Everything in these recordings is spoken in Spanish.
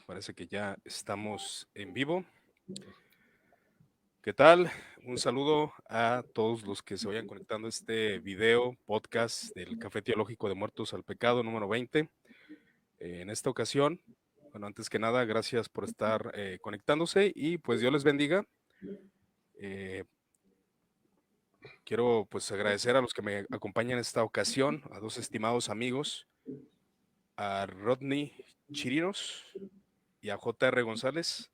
Parece que ya estamos en vivo. ¿Qué tal? Un saludo a todos los que se vayan conectando a este video, podcast del Café Teológico de Muertos al Pecado número 20. En esta ocasión, bueno, antes que nada, gracias por estar conectándose y pues Dios les bendiga. Quiero pues agradecer a los que me acompañan en esta ocasión, a dos estimados amigos, a Rodney Chirinos y a J.R. González.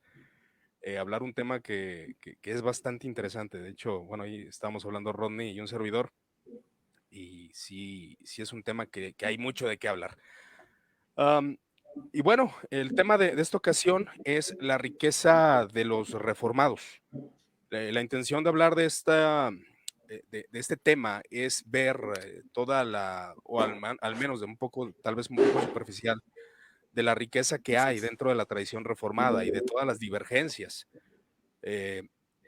Hablar un tema que es bastante interesante. De hecho, bueno, ahí estábamos hablando Rodney y un servidor, y sí es un tema que hay mucho de qué hablar. Y bueno, el tema de esta ocasión es la riqueza de los reformados. La intención de hablar de este tema es ver toda o al menos de un poco, tal vez un poco superficial, de la riqueza que hay dentro de la tradición reformada y de todas las divergencias.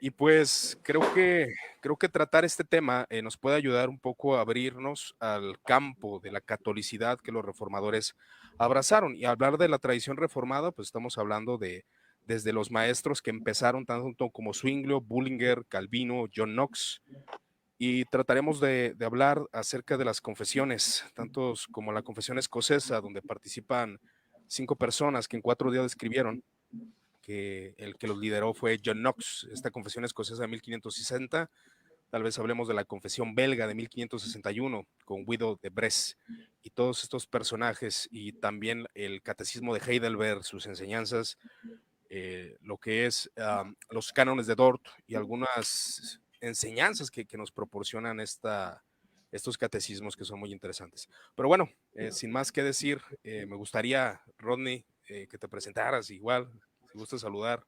Y pues creo que tratar este tema nos puede ayudar un poco a abrirnos al campo de la catolicidad que los reformadores abrazaron. Y hablar de la tradición reformada, pues estamos hablando desde los maestros que empezaron, tanto como Zwinglio, Bullinger, Calvino, John Knox, y trataremos de hablar acerca de las confesiones, tantos como la confesión escocesa, donde participan 5 personas que en 4 días escribieron, que el que los lideró fue John Knox, esta confesión escocesa de 1560. Tal vez hablemos de la confesión belga de 1561 con Guido de Bresse y todos estos personajes, y también el catecismo de Heidelberg, sus enseñanzas, lo que es los cánones de Dort y algunas enseñanzas que nos proporcionan estos catecismos que son muy interesantes. Pero bueno, sin más que decir, me gustaría, Rodney, que te presentaras igual, si gusta saludar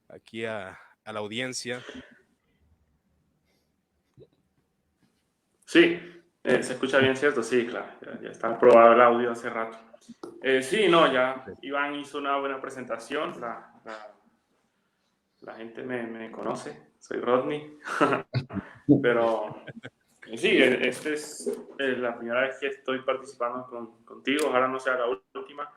aquí a la audiencia. Sí, se escucha bien, ¿cierto? Sí, claro, ya está aprobado el audio hace rato. Sí, no, ya Iván hizo una buena presentación, la gente me conoce, soy Rodney, pero sí, esta es la primera vez que estoy participando contigo, ojalá no sea la última.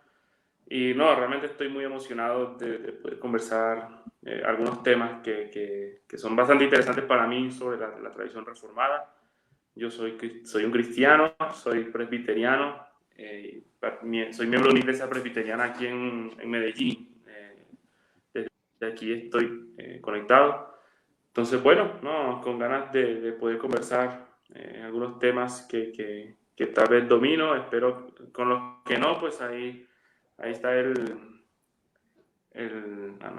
Y no, realmente estoy muy emocionado de poder conversar algunos temas que son bastante interesantes para mí sobre la tradición reformada. Yo soy un cristiano, soy presbiteriano, soy miembro de una iglesia presbiteriana aquí en Medellín. Desde aquí estoy conectado. Entonces, bueno, no, con ganas de poder conversar algunos temas que tal vez domino, espero con los que no, pues ahí está no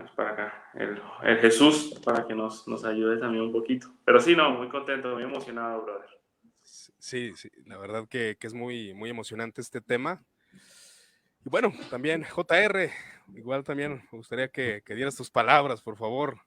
es para acá, el Jesús para que nos ayude también un poquito. Pero sí, no, muy contento, muy emocionado, brother. Sí, la verdad que es muy emocionante este tema. Y bueno, también JR, igual también me gustaría que dieras tus palabras, por favor.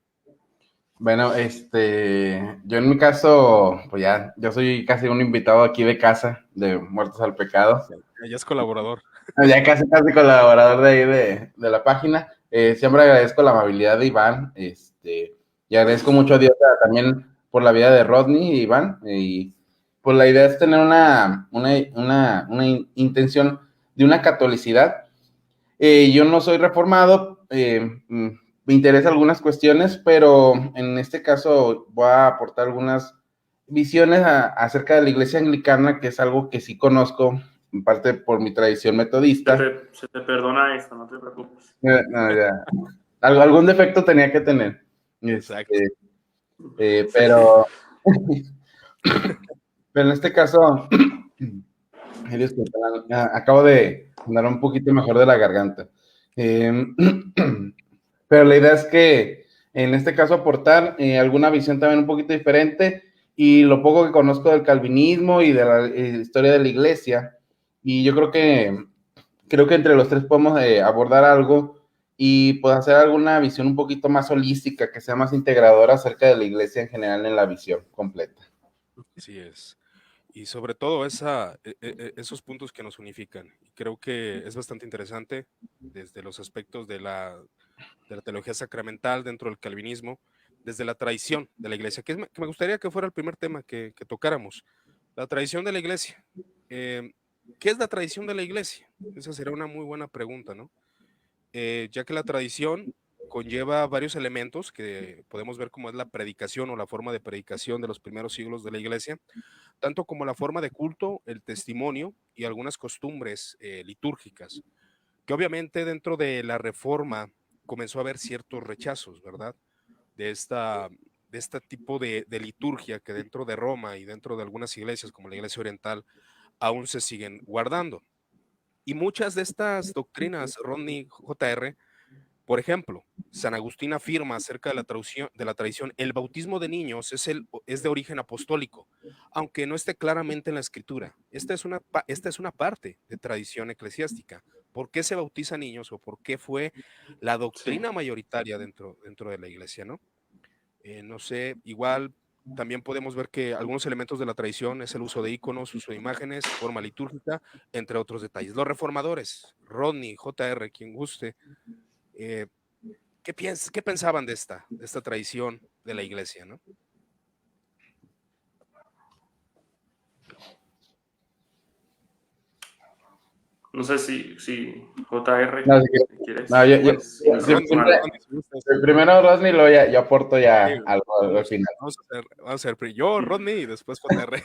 Bueno, yo en mi caso, pues ya, yo soy casi un invitado aquí de casa, de Muertos al Pecado. Ya es colaborador. Ya casi colaborador de ahí de la página. Siempre agradezco la amabilidad de Iván, y agradezco mucho a Dios también por la vida de Rodney y Iván, y pues la idea es tener una intención de una catolicidad. Yo no soy reformado, me interesan algunas cuestiones, pero en este caso voy a aportar algunas visiones acerca de la iglesia anglicana, que es algo que sí conozco, en parte por mi tradición metodista. Se te perdona esto, no te preocupes. No, ya. Algún defecto tenía que tener. Exacto. Pero en este caso, acabo de andar un poquito mejor de la garganta. Pero la idea es que en este caso aportar alguna visión también un poquito diferente, y lo poco que conozco del calvinismo y de la historia de la iglesia, y yo creo que entre los tres podemos abordar algo y pues hacer alguna visión un poquito más holística, que sea más integradora acerca de la iglesia en general en la visión completa. Así es. Y sobre todo esos puntos que nos unifican. Y creo que es bastante interesante desde los aspectos de la teología sacramental dentro del calvinismo, desde la tradición de la iglesia, que me gustaría que fuera el primer tema que tocáramos. La tradición de la iglesia. ¿Qué es la tradición de la iglesia? Esa será una muy buena pregunta, ¿no? ya que la tradición conlleva varios elementos que podemos ver como es la predicación o la forma de predicación de los primeros siglos de la iglesia, tanto como la forma de culto, el testimonio y algunas costumbres litúrgicas, que obviamente dentro de la reforma comenzó a haber ciertos rechazos, ¿verdad? De de este tipo de liturgia que dentro de Roma y dentro de algunas iglesias, como la iglesia oriental, aún se siguen guardando. Y muchas de estas doctrinas, Rodney JR, por ejemplo, San Agustín afirma acerca de la tradición, el bautismo de niños es de origen apostólico, aunque no esté claramente en la escritura. Esta es una parte de tradición eclesiástica. ¿Por qué se bautiza niños o por qué fue la Sí. doctrina mayoritaria dentro de la iglesia, ¿no? No sé, igual también podemos ver que algunos elementos de la tradición es el uso de íconos, uso de imágenes, forma litúrgica, entre otros detalles. Los reformadores, Rodney, JR, quien guste, eh, ¿qué pensaban de esta tradición de la iglesia, no? No sé si JR, No, si no, quieres, puedes mencionar Rodney, algo. Rodney, si gustas. primero Rodney, luego yo aporto Sí, ya algo al vamos, final. vamos a hacer yo, Rodney, y después JR,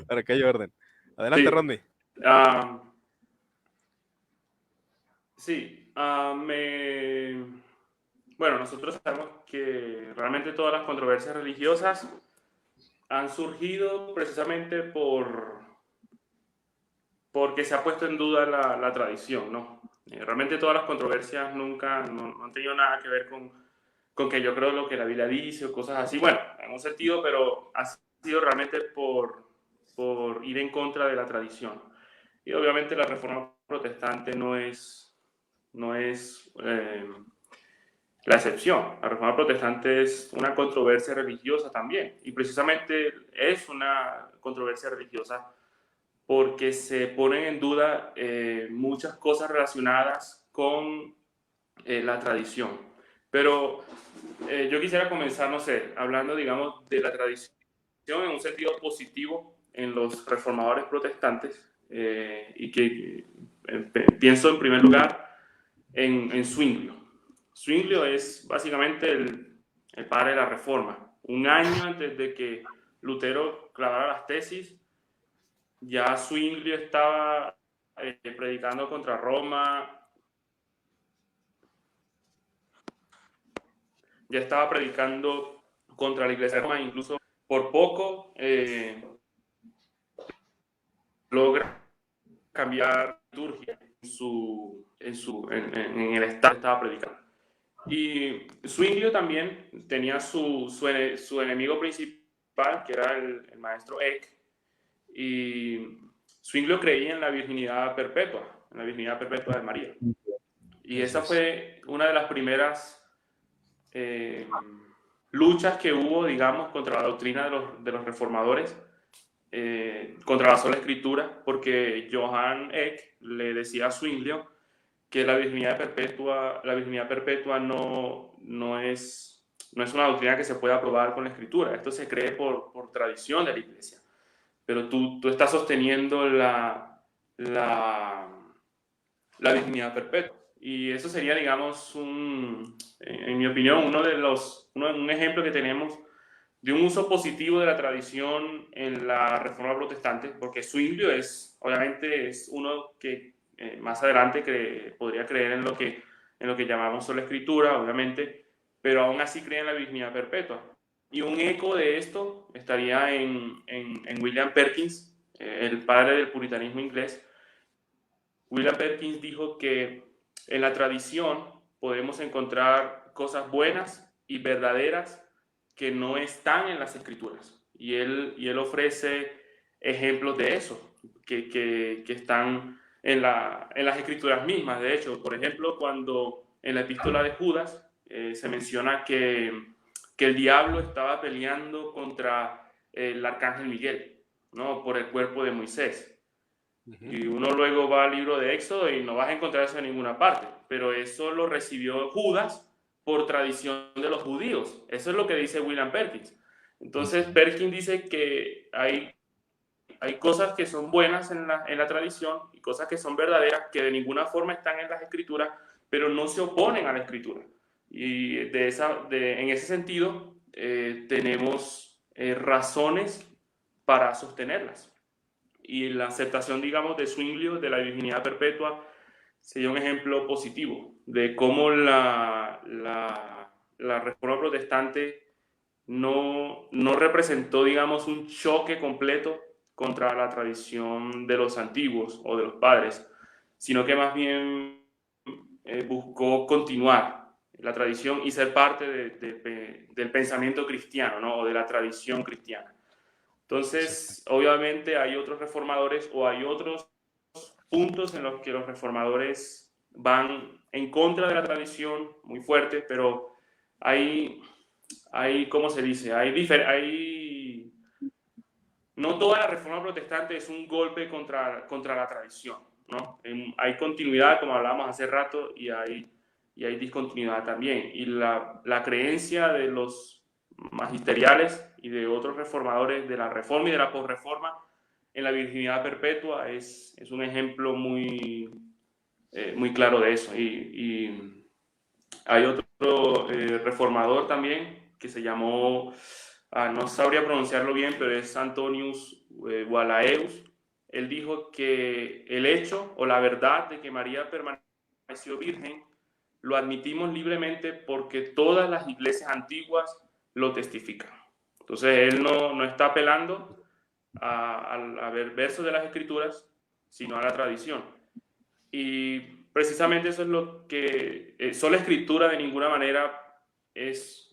para que haya orden. Adelante, Sí, Rodney. ah, sí, bueno, nosotros sabemos que realmente todas las controversias religiosas han surgido precisamente porque se ha puesto en duda la tradición, ¿no? Realmente todas las controversias nunca no han tenido nada que ver con que yo creo lo que la Biblia dice o cosas así. Bueno, en un sentido, pero ha sido realmente por ir en contra de la tradición. Y obviamente la reforma protestante no es la excepción. La reforma protestante es una controversia religiosa también. Y precisamente es una controversia religiosa porque se ponen en duda muchas cosas relacionadas con la tradición. Pero yo quisiera comenzar, no sé, hablando, digamos, de la tradición en un sentido positivo en los reformadores protestantes y que pienso en primer lugar en Zwinglio. Zwinglio es básicamente el padre de la reforma. Un año antes de que Lutero clavara las tesis, ya Zwinglio estaba predicando contra Roma, ya estaba predicando contra la iglesia de Roma, incluso por poco logra cambiar liturgia en el estado que estaba predicando. Y Zwinglio también tenía su enemigo principal, que era el maestro Eck, y Zwinglio creía en la virginidad perpetua, de María. Y Así esa es. fue una de las primeras eh, luchas que hubo, digamos, contra la doctrina de los reformadores, contra la sola escritura, porque Johann Eck le decía a Zwinglio que la virginidad perpetua no es una doctrina que se pueda probar con la escritura. Esto se cree por tradición de la iglesia. Pero tú estás sosteniendo la virginidad perpetua. Y eso sería, digamos, en mi opinión, un ejemplo que tenemos de un uso positivo de la tradición en la Reforma Protestante, porque Zwinglio obviamente es uno que más adelante podría creer en lo que llamamos sola escritura, obviamente, pero aún así cree en la virginidad perpetua. Y un eco de esto estaría en William Perkins, el padre del puritanismo inglés. William Perkins dijo que en la tradición podemos encontrar cosas buenas y verdaderas que no están en las escrituras. Y él ofrece ejemplos de eso, que están en las escrituras mismas. De hecho, por ejemplo, cuando en la epístola de Judas se menciona que el diablo estaba peleando contra el arcángel Miguel, ¿no? Por el cuerpo de Moisés. Y uno luego va al libro de Éxodo y no vas a encontrar eso en ninguna parte, pero eso lo recibió Judas por tradición de los judíos. Eso es lo que dice William Perkins. Entonces, Perkins dice que hay hay cosas que son buenas en la tradición y cosas que son verdaderas que de ninguna forma están en las escrituras, pero no se oponen a la escritura. Y en ese sentido tenemos razones para sostenerlas. Y la aceptación, digamos, de Zwinglio de la virginidad perpetua sería un ejemplo positivo de cómo la reforma protestante no representó, digamos, un choque completo contra la tradición de los antiguos o de los padres, sino que más bien buscó continuar la tradición y ser parte del pensamiento cristiano, ¿no? O de la tradición cristiana. Entonces, obviamente hay otros reformadores o hay otros puntos en los que los reformadores van en contra de la tradición muy fuerte, pero hay ¿cómo se dice? No toda la reforma protestante es un golpe contra la tradición, ¿no? Hay continuidad, como hablábamos hace rato, y hay discontinuidad también. Y la creencia de los magisteriales y de otros reformadores de la reforma y de la posreforma en la virginidad perpetua es un ejemplo muy claro de eso. Y hay otro reformador también que se llamó, no sabría pronunciarlo bien, pero es Antonius Walaeus. Él dijo que el hecho o la verdad de que María permaneció virgen lo admitimos libremente porque todas las iglesias antiguas lo testifican. Entonces él no está apelando a ver versos de las escrituras, sino a la tradición. Y precisamente eso es lo que sola escritura de ninguna manera es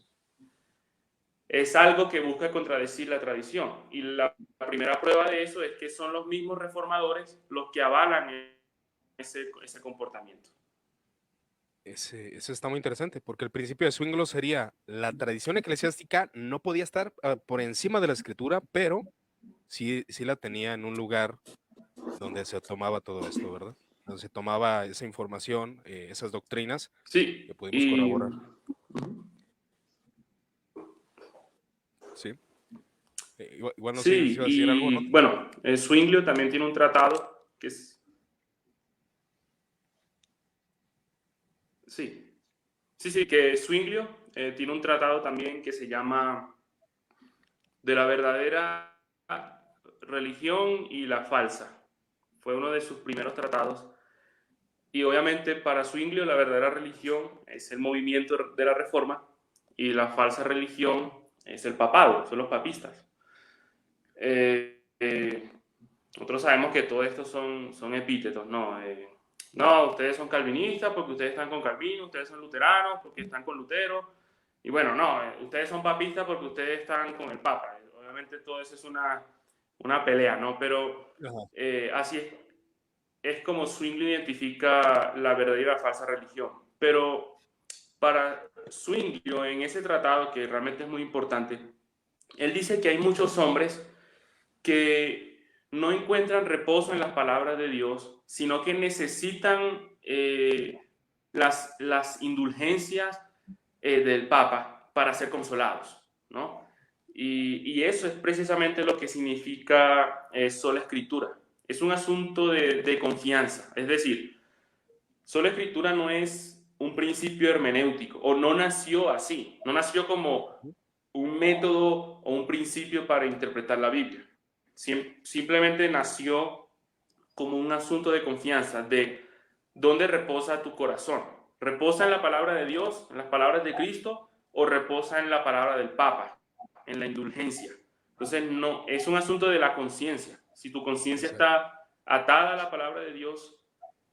algo que busca contradecir la tradición. Y la primera prueba de eso es que son los mismos reformadores los que avalan ese comportamiento. Eso está muy interesante, porque el principio de Zwinglio sería la tradición eclesiástica no podía estar por encima de la escritura, pero sí la tenía en un lugar donde se tomaba todo esto, ¿verdad? Donde se tomaba esa información, esas doctrinas sí, que pudimos corroborar. Sí. Igual no sé si iba a decir algo, ¿no? Bueno, Zwinglio también tiene un tratado que es... Sí, que Zwinglio tiene un tratado también que se llama De la verdadera religión y la falsa. Fue uno de sus primeros tratados. Y obviamente para Zwinglio la verdadera religión es el movimiento de la Reforma y la falsa religión es el papado, son los papistas. Nosotros sabemos que todo esto son epítetos, ¿no? No, ustedes son calvinistas porque ustedes están con Calvino, ustedes son luteranos porque están con Lutero, y bueno, no, ustedes son papistas porque ustedes están con el Papa. Obviamente todo eso es una pelea, ¿no? Pero así es como Zwinglio identifica la verdadera y la falsa religión. Pero para Zwinglio, en ese tratado, que realmente es muy importante, él dice que hay muchos hombres que no encuentran reposo en las palabras de Dios, sino que necesitan las indulgencias del Papa para ser consolados, ¿no? Y eso es precisamente lo que significa sola escritura. Es un asunto de confianza. Es decir, sola escritura no es un principio hermenéutico, o no nació así, no nació como un método o un principio para interpretar la Biblia. Simplemente nació como un asunto de confianza, de dónde reposa tu corazón. ¿Reposa en la palabra de Dios, en las palabras de Cristo, o reposa en la palabra del Papa, en la indulgencia? Entonces, no, es un asunto de la conciencia. Si tu conciencia está atada a la palabra de Dios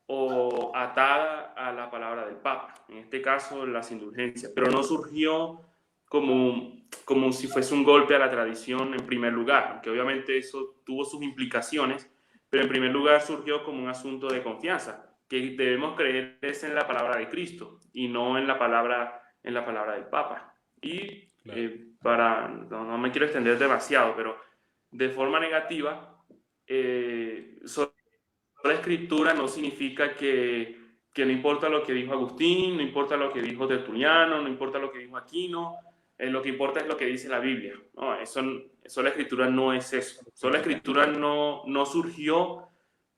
o atada a la palabra del Papa, en este caso las indulgencias, pero no surgió como si fuese un golpe a la tradición en primer lugar, aunque obviamente eso tuvo sus implicaciones, pero en primer lugar surgió como un asunto de confianza, que debemos creer es en la palabra de Cristo y no en la palabra del Papa. Y no me quiero extender demasiado, pero de forma negativa, la escritura no significa que no importa lo que dijo Agustín, no importa lo que dijo Tertuliano, no importa lo que dijo Aquino, lo que importa es lo que dice la Biblia. No, sola escritura no es eso. Sola escritura no surgió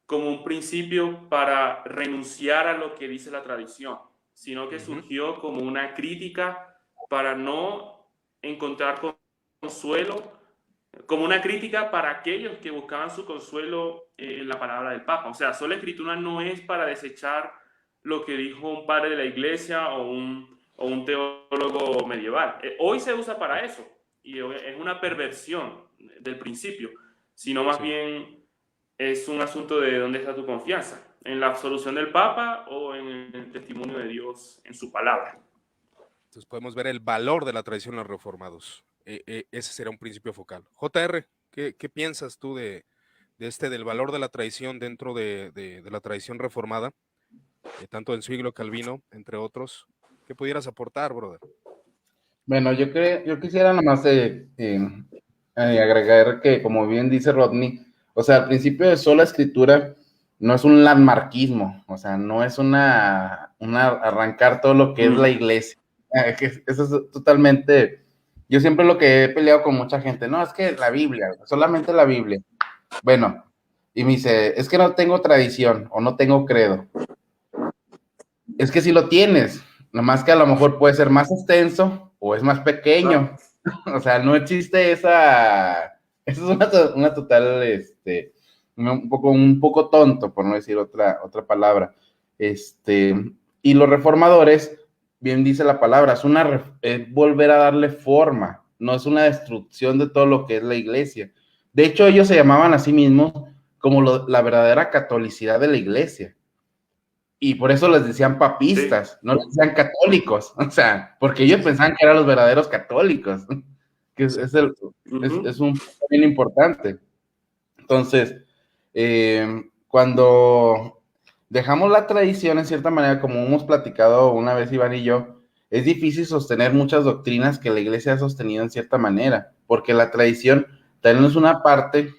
como un principio para renunciar a lo que dice la tradición, sino que surgió como una crítica para no encontrar consuelo, como una crítica para aquellos que buscaban su consuelo en la palabra del Papa. O sea, sola escritura no es para desechar lo que dijo un padre de la iglesia o un teólogo medieval. Hoy se usa para eso y es una perversión del principio, sino más bien es un asunto de dónde está tu confianza, en la absolución del Papa o en el testimonio de Dios en su palabra. Entonces podemos ver el valor de la tradición de los reformados. Ese será un principio focal. JR, ¿qué piensas tú del valor de la tradición dentro de la tradición reformada, tanto en Zwingli, Calvino, entre otros? ¿Qué pudieras aportar, brother? Bueno, yo quisiera nomás agregar que, como bien dice Rodney, o sea, al principio de sola escritura no es un landmarquismo, o sea, no es una arrancar todo lo que es la iglesia. Eso es totalmente, yo siempre lo que he peleado con mucha gente, no, es que la Biblia, solamente la Biblia. Bueno, y me dice, es que no tengo tradición o no tengo credo. Es que sí lo tienes, nomás que a lo mejor puede ser más extenso o es más pequeño. O sea, no existe esa. Eso es una total, un poco tonto, por no decir otra palabra. Y los reformadores, bien dice la palabra, es volver a darle forma, no es una destrucción de todo lo que es la iglesia. De hecho, ellos se llamaban a sí mismos como la verdadera catolicidad de la iglesia. Y por eso les decían papistas, no les decían católicos, o sea, porque ellos pensaban que eran los verdaderos católicos, que es un punto bien importante. Entonces, cuando dejamos la tradición, en cierta manera, como hemos platicado una vez Iván y yo, es difícil sostener muchas doctrinas que la iglesia ha sostenido en cierta manera, porque la tradición también es una parte,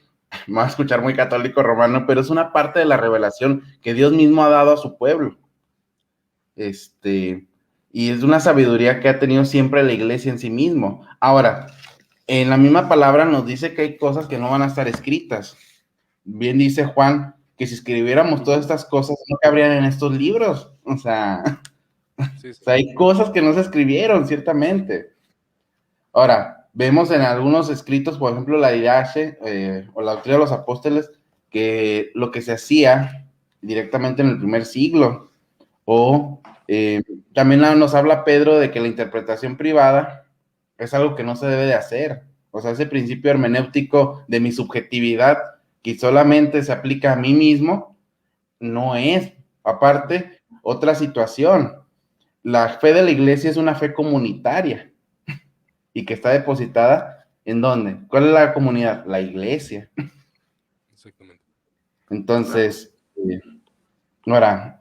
me va a escuchar muy católico romano, pero es una parte de la revelación que Dios mismo ha dado a su pueblo. Y es una sabiduría que ha tenido siempre la iglesia en sí mismo. Ahora, en la misma palabra nos dice que hay cosas que no van a estar escritas. Bien dice Juan que si escribiéramos todas estas cosas no cabrían en estos libros. O sea, hay cosas que no se escribieron, ciertamente. Ahora, vemos en algunos escritos, por ejemplo, la Didache o la Doctrina de los Apóstoles, que lo que se hacía directamente en el primer siglo, o también nos habla Pedro de que la interpretación privada es algo que no se debe de hacer. O sea, ese principio hermenéutico de mi subjetividad que solamente se aplica a mí mismo, no es. Aparte, otra situación. La fe de la iglesia es una fe comunitaria y que está depositada ¿en dónde? ¿Cuál es la comunidad? La iglesia. Exactamente. Entonces, ahora,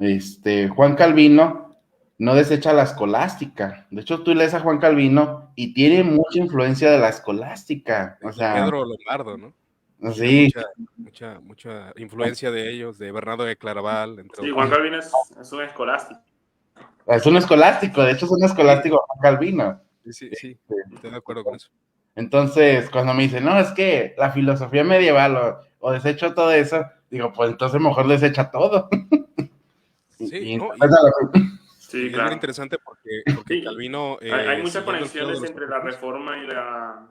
Juan Calvino no desecha la escolástica. De hecho, tú lees a Juan Calvino y tiene mucha influencia de la escolástica. O sea, Pedro Lombardo, ¿no? Sí. Mucha influencia de ellos, de Bernardo de Claraval, entre otros. Juan Calvino es un escolástico. Es un escolástico, de hecho es un escolástico Juan Calvino. Sí, estoy de acuerdo con eso. Entonces, cuando me dicen, no, es que la filosofía medieval o desecho todo eso, digo, pues entonces mejor desecha todo. Sí, Sí, claro. Es muy interesante porque Calvino... hay muchas conexiones entre la Reforma y la...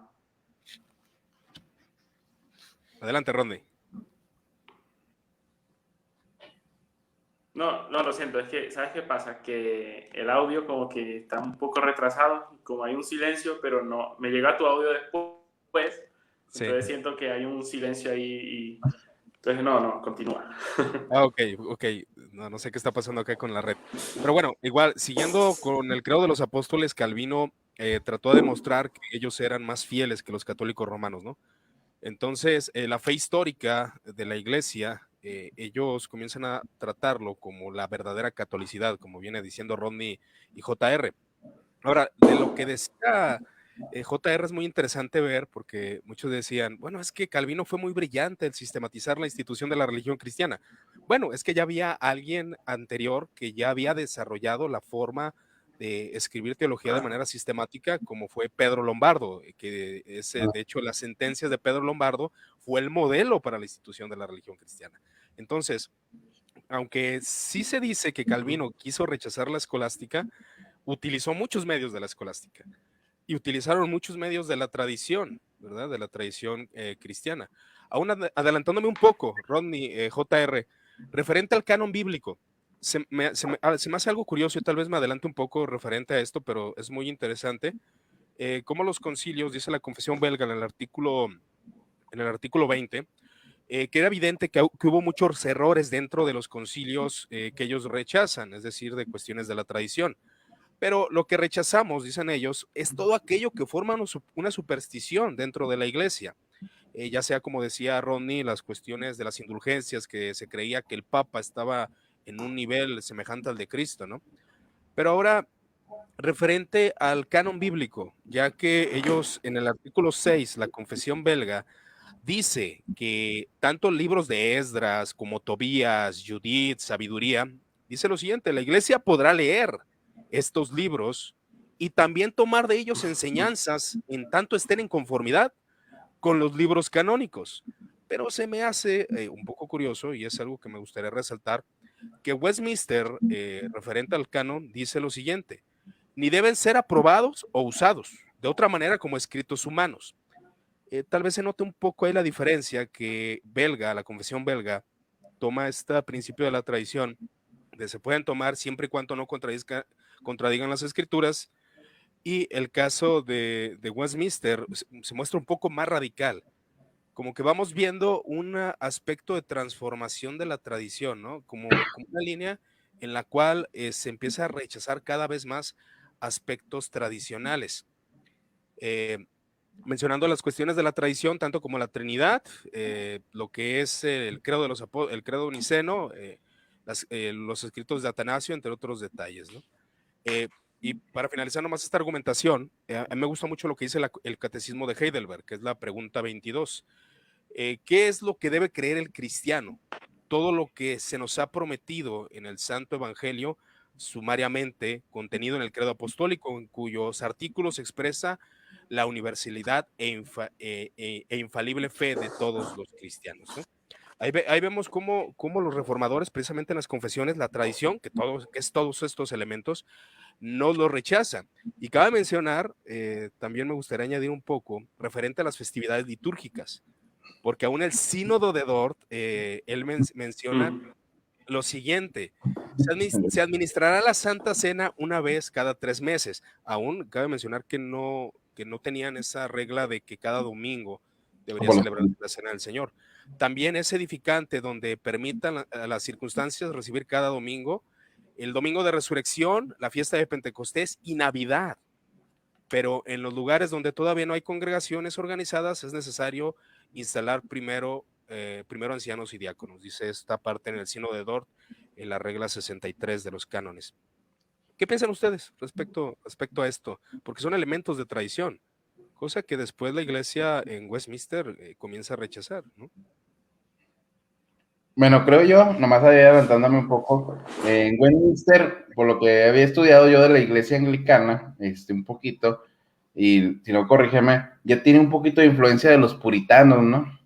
Adelante, Rodney. No, lo siento, es que, ¿sabes qué pasa? Que el audio como que está un poco retrasado, como hay un silencio, pero no, me llega tu audio después, entonces siento que hay un silencio ahí y... Entonces, no, continúa. Ok. No sé qué está pasando acá con la red. Pero bueno, igual, siguiendo con el credo de los apóstoles, Calvino trató de demostrar que ellos eran más fieles que los católicos romanos, ¿no? Entonces, la fe histórica de la iglesia, ellos comienzan a tratarlo como la verdadera catolicidad, como viene diciendo Rodney y JR. Ahora, de lo que decía JR es muy interesante ver, porque muchos decían, bueno, es que Calvino fue muy brillante al sistematizar la institución de la religión cristiana. Bueno, es que ya había alguien anterior que ya había desarrollado la forma escribir teología de manera sistemática, como fue Pedro Lombardo, que es, de hecho, las sentencias de Pedro Lombardo fue el modelo para la institución de la religión cristiana. Entonces, aunque sí se dice que Calvino quiso rechazar la escolástica, utilizó muchos medios de la escolástica y utilizaron muchos medios de la tradición, ¿verdad? De la tradición cristiana. Aún adelantándome un poco, Rodney, JR, referente al canon bíblico, se me hace algo curioso y tal vez me adelante un poco referente a esto, pero es muy interesante. Cómo los concilios, dice la Confesión Belga en el artículo 20, que era evidente que hubo muchos errores dentro de los concilios que ellos rechazan, es decir, de cuestiones de la tradición. Pero lo que rechazamos, dicen ellos, es todo aquello que forma una superstición dentro de la iglesia. Ya sea, como decía Rodney, las cuestiones de las indulgencias, que se creía que el Papa estaba en un nivel semejante al de Cristo, ¿no? Pero ahora, referente al canon bíblico, ya que ellos en el artículo 6, la Confesión Belga, dice que tanto libros de Esdras como Tobías, Judith, Sabiduría, dice lo siguiente: la iglesia podrá leer estos libros y también tomar de ellos enseñanzas en tanto estén en conformidad con los libros canónicos. Pero se me hace un poco curioso, y es algo que me gustaría resaltar, que Westminster, referente al canon, dice lo siguiente: ni deben ser aprobados o usados de otra manera como escritos humanos. Tal vez se note un poco ahí la diferencia, que la Confesión Belga, toma este principio de la tradición, de se pueden tomar siempre y cuando no contradigan las escrituras, y el caso de Westminster se muestra un poco más radical, como que vamos viendo un aspecto de transformación de la tradición, ¿no? Como una línea en la cual se empieza a rechazar cada vez más aspectos tradicionales. Mencionando las cuestiones de la tradición, tanto como la Trinidad, lo que es el credo el credo niceno, los escritos de Atanasio, entre otros detalles, ¿no? Y para finalizar nomás esta argumentación, a mí me gusta mucho lo que dice el Catecismo de Heidelberg, que es la pregunta 22. ¿Qué es lo que debe creer el cristiano? Todo lo que se nos ha prometido en el Santo Evangelio, sumariamente contenido en el credo apostólico, en cuyos artículos se expresa la universalidad e infalible fe de todos los cristianos, ¿no? Ahí vemos cómo los reformadores, precisamente en las confesiones, la tradición, que es todos estos elementos, no lo rechazan. Y cabe mencionar, también me gustaría añadir un poco, referente a las festividades litúrgicas, porque aún el sínodo de Dort, él menciona lo siguiente: se administrará la Santa Cena una vez cada 3 meses. Aún cabe mencionar que no tenían esa regla de que cada domingo debería celebrar la Cena del Señor. También es edificante donde permitan a las circunstancias recibir cada domingo, el domingo de resurrección, la fiesta de Pentecostés y Navidad. Pero en los lugares donde todavía no hay congregaciones organizadas, es necesario instalar primero ancianos y diáconos. Dice esta parte en el Sínodo de Dort, en la regla 63 de los cánones. ¿Qué piensan ustedes respecto a esto? Porque son elementos de tradición, cosa que después la iglesia en Westminster comienza a rechazar, ¿no? Bueno, creo yo, nomás ahí adelantándome un poco, en Westminster, por lo que había estudiado yo de la iglesia anglicana, un poquito, y si no, corrígeme, ya tiene un poquito de influencia de los puritanos, ¿no?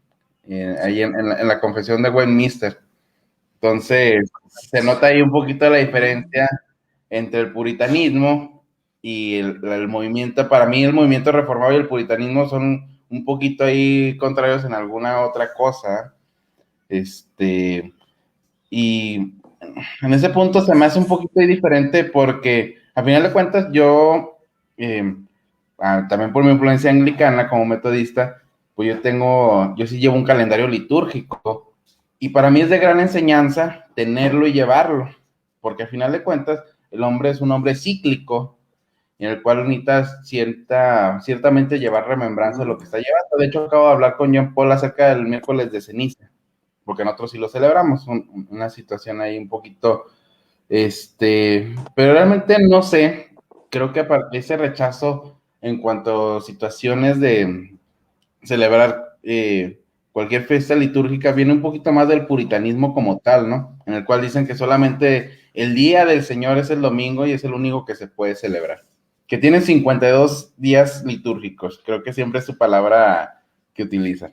Ahí en la confesión de Westminster. Entonces, se nota ahí un poquito la diferencia entre el puritanismo y el movimiento. Para mí, el movimiento reformado y el puritanismo son un poquito ahí contrarios en alguna otra cosa. Y en ese punto se me hace un poquito diferente, porque a final de cuentas yo, también por mi influencia anglicana como metodista, pues yo sí llevo un calendario litúrgico, y para mí es de gran enseñanza tenerlo y llevarlo, porque a final de cuentas el hombre es un hombre cíclico, en el cual necesitas ciertamente llevar remembranza de lo que está llevando. De hecho, acabo de hablar con John Paul acerca del miércoles de ceniza, porque nosotros sí lo celebramos, una situación ahí un poquito, pero realmente no sé, creo que aparte de ese rechazo en cuanto a situaciones de celebrar cualquier fiesta litúrgica, viene un poquito más del puritanismo como tal, ¿no? En el cual dicen que solamente el día del Señor es el domingo y es el único que se puede celebrar. Que tienen 52 días litúrgicos, creo que siempre es su palabra que utilizan.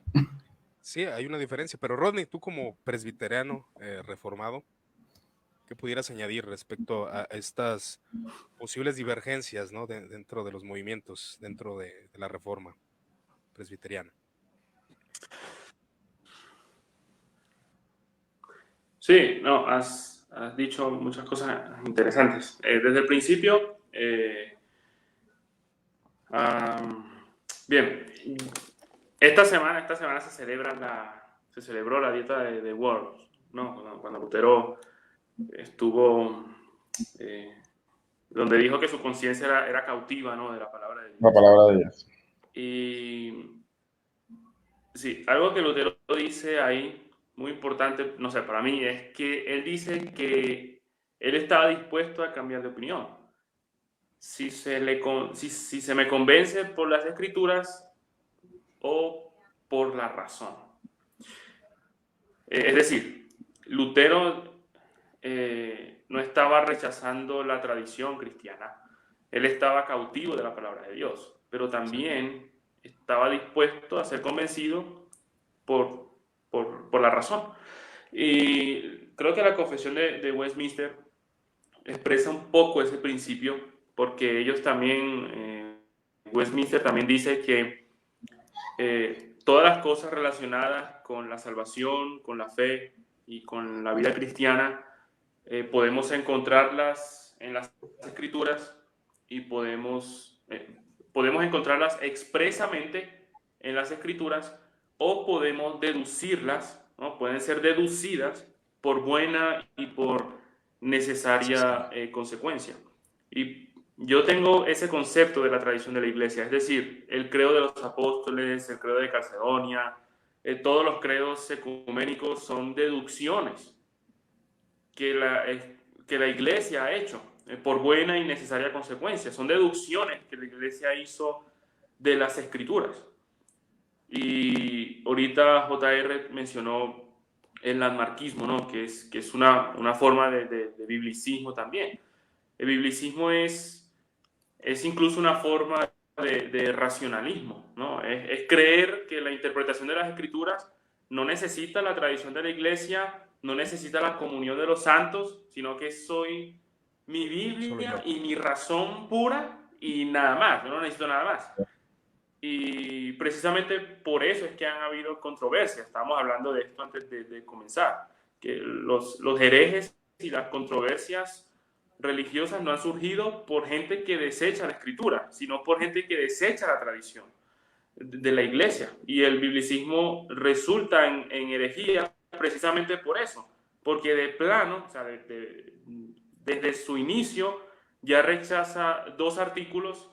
Sí, hay una diferencia, pero Rodney, tú como presbiteriano reformado, ¿qué pudieras añadir respecto a estas posibles divergencias, ¿no? Dentro de los movimientos, dentro de la reforma presbiteriana? Sí, no, has dicho muchas cosas interesantes. Desde el principio, bien, esta semana se celebró la dieta de Worms, ¿no? Cuando Lutero estuvo, eh, donde dijo que su conciencia era cautiva, ¿no? De la palabra de La Dios. palabra de Dios. Y sí, algo que Lutero dice ahí, muy importante, no sé, para mí, es que él dice que él estaba dispuesto a cambiar de opinión. Si se me convence por las escrituras o por la razón. Es decir, Lutero no estaba rechazando la tradición cristiana, él estaba cautivo de la palabra de Dios, pero también estaba dispuesto a ser convencido por la razón. Y creo que la confesión de Westminster expresa un poco ese principio, porque ellos también, Westminster también dice que todas las cosas relacionadas con la salvación, con la fe y con la vida cristiana, podemos encontrarlas en las escrituras y podemos encontrarlas expresamente en las escrituras o podemos deducirlas, ¿no? Pueden ser deducidas por buena y por necesaria consecuencia. Y yo tengo ese concepto de la tradición de la iglesia, es decir, el credo de los apóstoles, el credo de Calcedonia, todos los credos ecuménicos son deducciones que la iglesia ha hecho por buena y necesaria consecuencia. Son deducciones que la iglesia hizo de las escrituras. Y ahorita JR mencionó el landmarquismo, ¿no? que es una forma de biblicismo también. El biblicismo es incluso una forma de racionalismo, ¿no? Es creer que la interpretación de las escrituras no necesita la tradición de la iglesia, no necesita la comunión de los santos, sino que soy mi Biblia y mi razón pura y nada más, yo no necesito nada más. Y precisamente por eso es que han habido controversias. Estábamos hablando de esto antes de comenzar, que los herejes y las controversias religiosas no han surgido por gente que desecha la escritura, sino por gente que desecha la tradición de la iglesia. Y el biblicismo resulta en herejía precisamente por eso, porque de plano, o sea, desde su inicio, ya rechaza dos artículos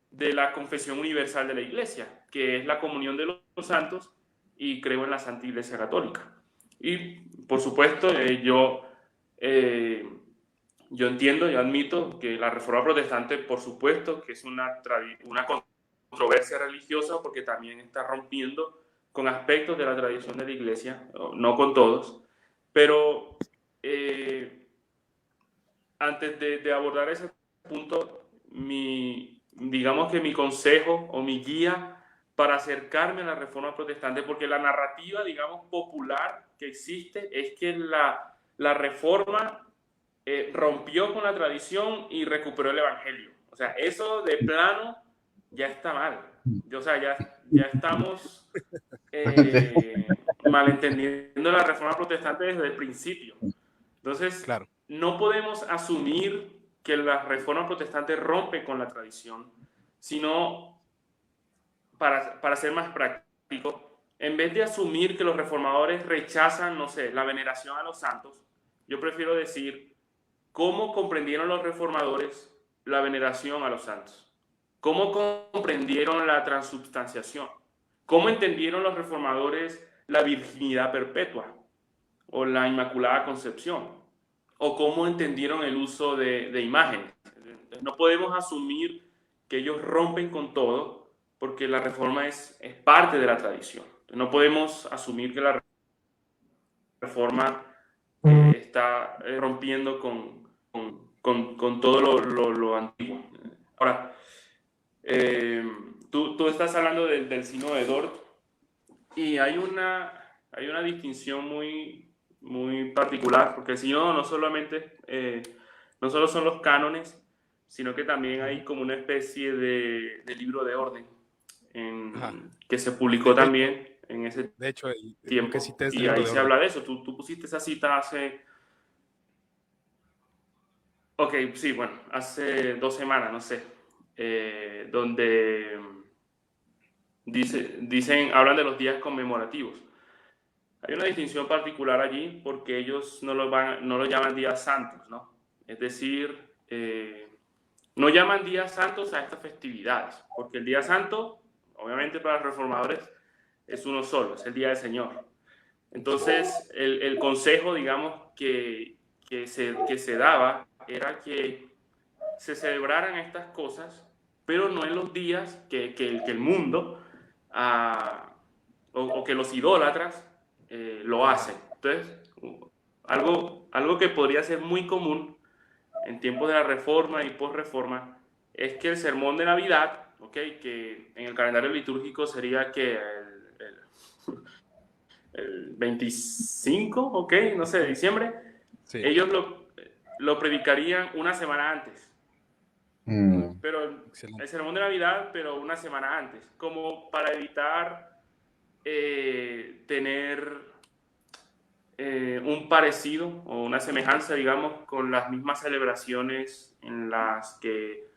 de la Confesión Universal de la Iglesia, que es la comunión de los santos y creo en la Santa Iglesia Católica. Y, por supuesto, yo entiendo, yo admito que la Reforma Protestante, por supuesto, que es una controversia religiosa porque también está rompiendo con aspectos de la tradición de la Iglesia, no con todos, pero antes de abordar ese punto, digamos que mi consejo o mi guía para acercarme a la Reforma Protestante, porque la narrativa, digamos, popular que existe es que la Reforma rompió con la tradición y recuperó el Evangelio. O sea, eso de plano ya está mal. O sea, ya estamos malentendiendo la Reforma Protestante desde el principio. Entonces, Claro. no podemos asumir que la Reforma Protestante rompe con la tradición, sino, para ser más práctico, en vez de asumir que los reformadores rechazan, no sé, la veneración a los santos, yo prefiero decir cómo comprendieron los reformadores la veneración a los santos, cómo comprendieron la transubstanciación, cómo entendieron los reformadores la virginidad perpetua o la Inmaculada Concepción, o cómo entendieron el uso de imágenes. No podemos asumir que ellos rompen con todo porque la reforma es parte de la tradición. No podemos asumir que la reforma está rompiendo con todo lo antiguo. Ahora, tú estás hablando del sínodo de Dort, y hay una distinción muy particular, porque el sínodo no solo son los cánones, sino que también hay como una especie de libro de orden que se publicó también en ese De hecho, tiempo, que cité y ahí se habla de eso. Tú pusiste esa cita hace... Ok, sí, bueno, hace 2 semanas, no sé, donde hablan de los días conmemorativos. Hay una distinción particular allí porque ellos no lo llaman días santos, ¿no? Es decir, no llaman días santos a estas festividades, porque el día santo, obviamente para los reformadores, es uno solo, es el día del Señor. Entonces, el consejo, digamos, que se daba era que se celebraran estas cosas, pero no en los días que el mundo o que los idólatras lo hacen. Entonces, algo que podría ser muy común en tiempos de la Reforma y post-Reforma es que el sermón de Navidad, ¿okay?, que en el calendario litúrgico sería que el 25, ¿ok?, no sé, de diciembre, sí, ellos lo predicarían una semana antes. Pero el sermón de Navidad, pero una semana antes, como para evitar tener un parecido o una semejanza, digamos, con las mismas celebraciones en las que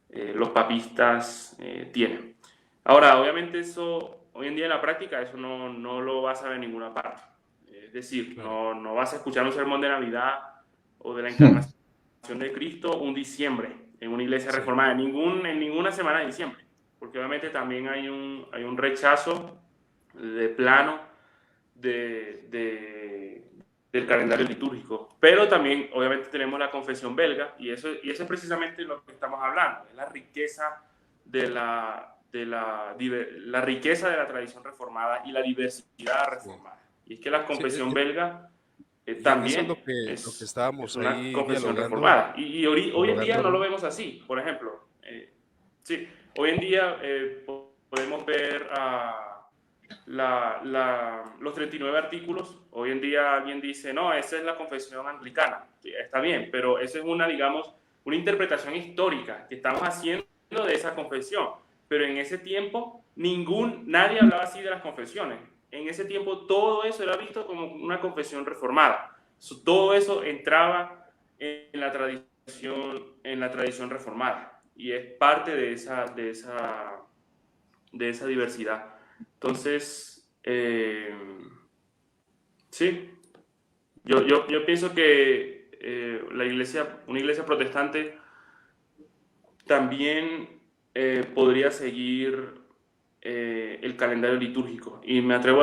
los papistas tienen. Ahora, obviamente eso, hoy en día en la práctica, eso no lo vas a ver en ninguna parte. Es decir, claro, no vas a escuchar un sermón de Navidad o de la encarnación de Cristo un diciembre en una iglesia reformada, en ninguna semana de diciembre, porque obviamente también hay un rechazo de plano del calendario litúrgico. Pero también, obviamente, tenemos la confesión belga, y eso es precisamente lo que estamos hablando, es la riqueza de la riqueza de la tradición reformada y la diversidad reformada. Y es que la confesión belga también lo que estábamos es una ahí confesión reformada. Y hoy en día no lo vemos así. Por ejemplo, hoy en día podemos ver los 39 artículos. Hoy en día alguien dice, no, esa es la confesión anglicana. Sí, está bien, pero esa es digamos, una interpretación histórica que estamos haciendo de esa confesión. Pero en ese tiempo nadie hablaba así de las confesiones. En ese tiempo todo eso era visto como una confesión reformada. Todo eso entraba en la tradición reformada, y es parte de esa diversidad. Entonces, sí, yo pienso que una iglesia protestante también podría seguir el calendario litúrgico, y me atrevo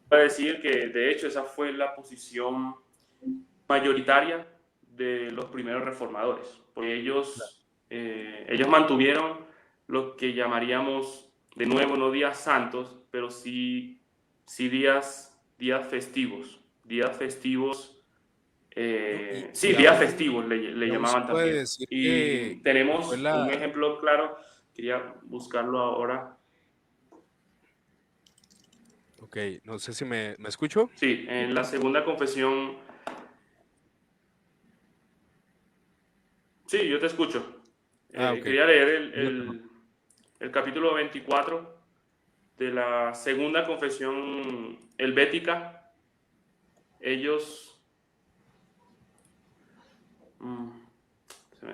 a decir que de hecho esa fue la posición mayoritaria de los primeros reformadores, porque ellos mantuvieron lo que llamaríamos, de nuevo, no días santos, pero sí días festivos. Días festivos, días festivos le llamaban también. Y tenemos un ejemplo claro, quería buscarlo ahora. Ok, no sé si me escucho. Sí, en la segunda confesión. Sí, yo te escucho. Okay. Quería leer el capítulo 24 de la segunda confesión helvética. Ellos...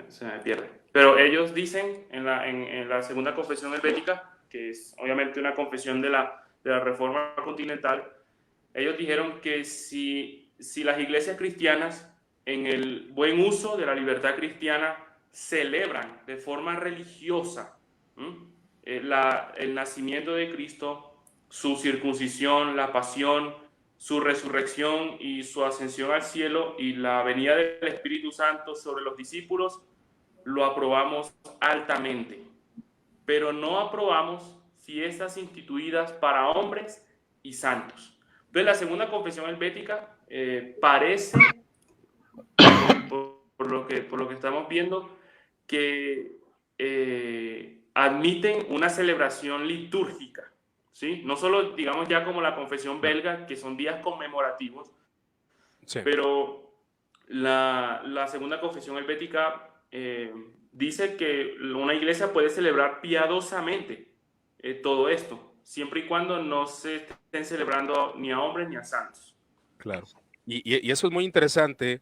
se me pierde. Pero ellos dicen en la segunda confesión helvética, que es obviamente una confesión de la Reforma Continental, ellos dijeron que si las iglesias cristianas, en el buen uso de la libertad cristiana, celebran de forma religiosa el nacimiento de Cristo, su circuncisión, la pasión, su resurrección y su ascensión al cielo y la venida del Espíritu Santo sobre los discípulos, lo aprobamos altamente. pero no aprobamos fiestas instituidas para hombres y santos. Entonces, la segunda confesión helvética parece, por lo que estamos viendo, que admiten una celebración litúrgica, ¿sí? No solo, digamos, ya como la confesión belga, que son días conmemorativos, Sí. pero la segunda confesión helvética dice que una iglesia puede celebrar piadosamente todo esto, siempre y cuando no se estén celebrando ni a hombres ni a santos. Claro. Y eso es muy interesante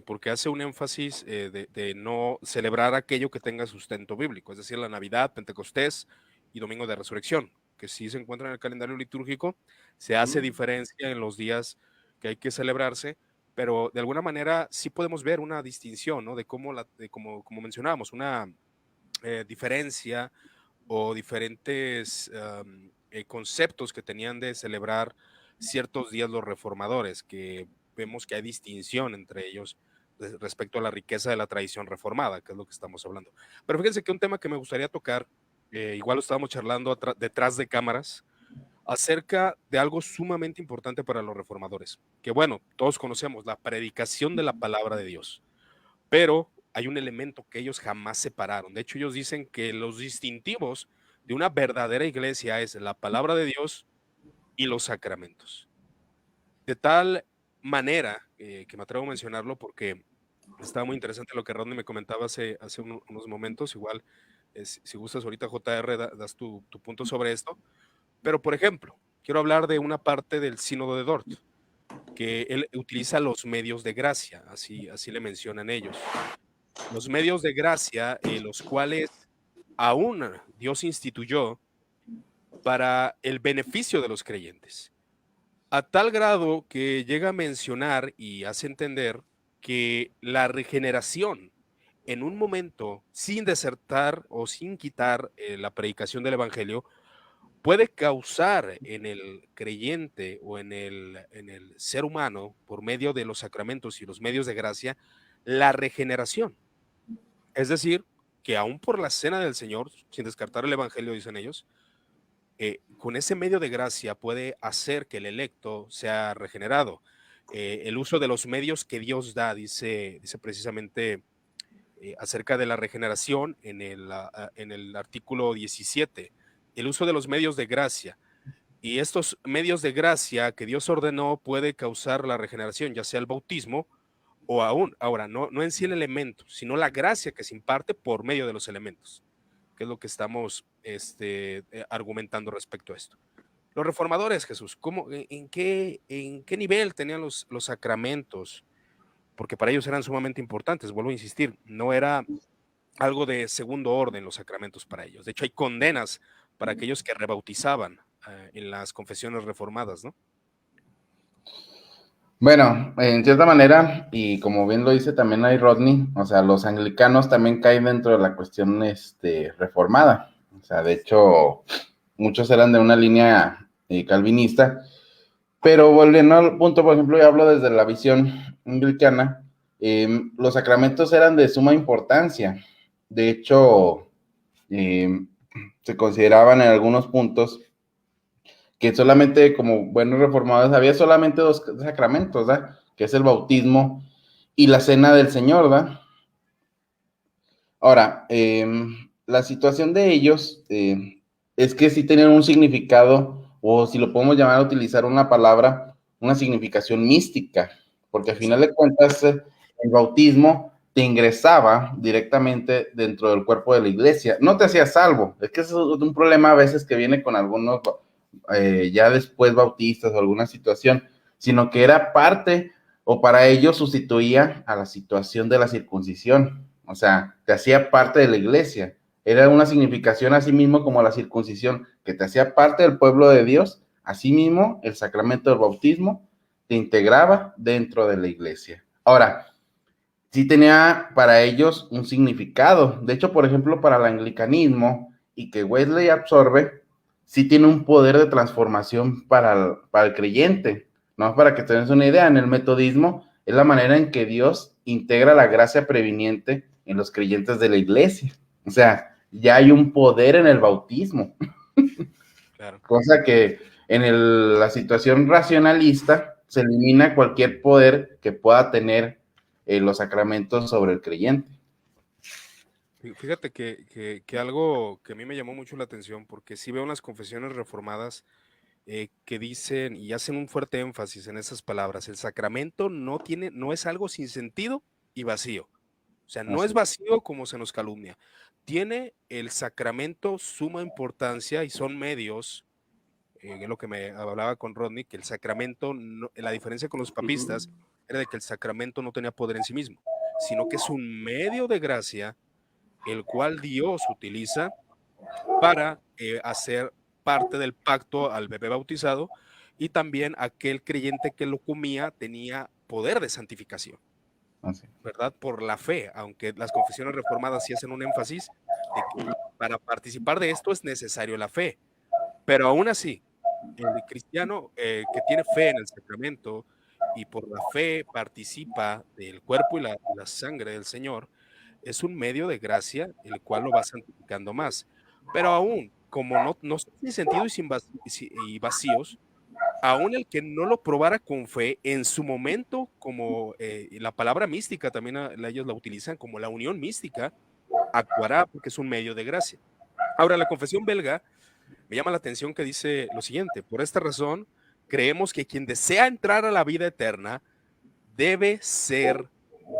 porque hace un énfasis de no celebrar aquello que tenga sustento bíblico, es decir, la Navidad, Pentecostés y Domingo de Resurrección, que sí se encuentra en el calendario litúrgico, se hace diferencia en los días que hay que celebrarse, pero de alguna manera sí podemos ver una distinción, ¿no? De cómo, como mencionábamos, una diferencia o diferentes conceptos que tenían de celebrar ciertos días los reformadores, que vemos que hay distinción entre ellos respecto a la riqueza de la tradición reformada, que es lo que estamos hablando. Pero fíjense que un tema que me gustaría tocar, igual lo estábamos charlando detrás de cámaras, acerca de algo sumamente importante para los reformadores, que bueno, todos conocemos la predicación de la palabra de Dios, pero hay un elemento que ellos jamás separaron. De hecho, ellos dicen que los distintivos de una verdadera iglesia es la palabra de Dios y los sacramentos. De tal manera que me atrevo a mencionarlo porque estaba muy interesante lo que Rodney me comentaba hace unos momentos. Igual, si gustas ahorita, JR, das tu punto sobre esto. Pero, por ejemplo, quiero hablar de una parte del Sínodo de Dort, que él utiliza los medios de gracia, así le mencionan ellos. Los medios de gracia, los cuales aún Dios instituyó para el beneficio de los creyentes, a tal grado que llega a mencionar y hace entender que la regeneración en un momento, sin desertar o sin quitar la predicación del evangelio, puede causar en el creyente o en el ser humano, por medio de los sacramentos y los medios de gracia, la regeneración. Es decir, que aún por la cena del Señor, sin descartar el evangelio, dicen ellos, con ese medio de gracia puede hacer que el electo sea regenerado. El uso de los medios que Dios da, dice precisamente acerca de la regeneración en el artículo 17, el uso de los medios de gracia. Y estos medios de gracia que Dios ordenó puede causar la regeneración, ya sea el bautismo o aún, ahora, no en sí el elemento, sino la gracia que se imparte por medio de los elementos, que es lo que estamos argumentando respecto a esto. Los reformadores, Jesús, en qué nivel tenían los sacramentos? Porque para ellos eran sumamente importantes, vuelvo a insistir, no era algo de segundo orden los sacramentos para ellos. De hecho, hay condenas para aquellos que rebautizaban en las confesiones reformadas, ¿no? Bueno, en cierta manera, y como bien lo dice también hay Rodney, o sea, los anglicanos también caen dentro de la cuestión reformada. O sea, de hecho, muchos eran de una línea calvinista, pero volviendo al punto, por ejemplo, yo hablo desde la visión anglicana, los sacramentos eran de suma importancia. De hecho, se consideraban en algunos puntos que solamente como buenos reformadores había solamente dos sacramentos, ¿verdad? Que es el bautismo y la cena del Señor, ¿verdad? Ahora, la situación de ellos es que sí tenían un significado, o si lo podemos llamar a utilizar una palabra, una significación mística, porque al final de cuentas el bautismo te ingresaba directamente dentro del cuerpo de la iglesia, no te hacía salvo. Es que eso es un problema a veces que viene con algunos ya después bautistas o alguna situación, sino que era parte o para ellos sustituía a la situación de la circuncisión. O sea, te hacía parte de la iglesia. Era una significación así mismo como la circuncisión, que te hacía parte del pueblo de Dios. Asimismo, el sacramento del bautismo te integraba dentro de la iglesia. Ahora, sí tenía para ellos un significado. De hecho, por ejemplo, para el anglicanismo y que Wesley absorbe, sí tiene un poder de transformación para el creyente. No, para que tengas una idea, en el metodismo es la manera en que Dios integra la gracia previniente en los creyentes de la iglesia. O sea, ya hay un poder en el bautismo. Claro. Cosa que en la situación racionalista se elimina cualquier poder que pueda tener los sacramentos sobre el creyente. Fíjate que algo que a mí me llamó mucho la atención, porque sí veo unas confesiones reformadas que dicen y hacen un fuerte énfasis en esas palabras. El sacramento no es algo sin sentido y vacío. O sea, no es Así. vacío como se nos calumnia. Tiene el sacramento suma importancia y son medios, es lo que me hablaba con Rodney, que el sacramento, la diferencia con los papistas era de que el sacramento no tenía poder en sí mismo, sino que es un medio de gracia el cual Dios utiliza para hacer parte del pacto al bebé bautizado, y también aquel creyente que lo comía tenía poder de santificación, Así. ¿verdad? Por la fe, aunque las confesiones reformadas sí hacen un énfasis de que para participar de esto es necesario la fe, pero aún así, el cristiano que tiene fe en el sacramento y por la fe participa del cuerpo y la sangre del Señor, es un medio de gracia el cual lo va santificando más. Pero aún, como no son sin sentido y, y vacíos, aún el que no lo probara con fe, en su momento, como la palabra mística también ellos la utilizan como la unión mística, actuará porque es un medio de gracia. Ahora, la confesión belga me llama la atención que dice lo siguiente: por esta razón, creemos que quien desea entrar a la vida eterna debe ser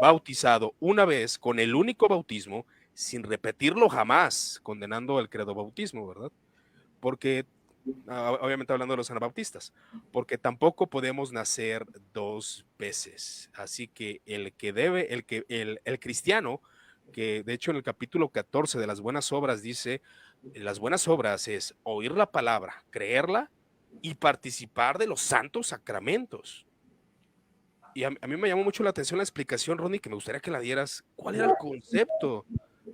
bautizado una vez con el único bautismo, sin repetirlo jamás, condenando el credo bautismo, ¿verdad? Porque, obviamente hablando de los anabaptistas, porque tampoco podemos nacer dos veces. Así que el cristiano, que de hecho en el capítulo 14 de las buenas obras dice, las buenas obras es oír la palabra, creerla y participar de los santos sacramentos. Y a mí me llamó mucho la atención la explicación, Ronnie, que me gustaría que la dieras. ¿Cuál era el concepto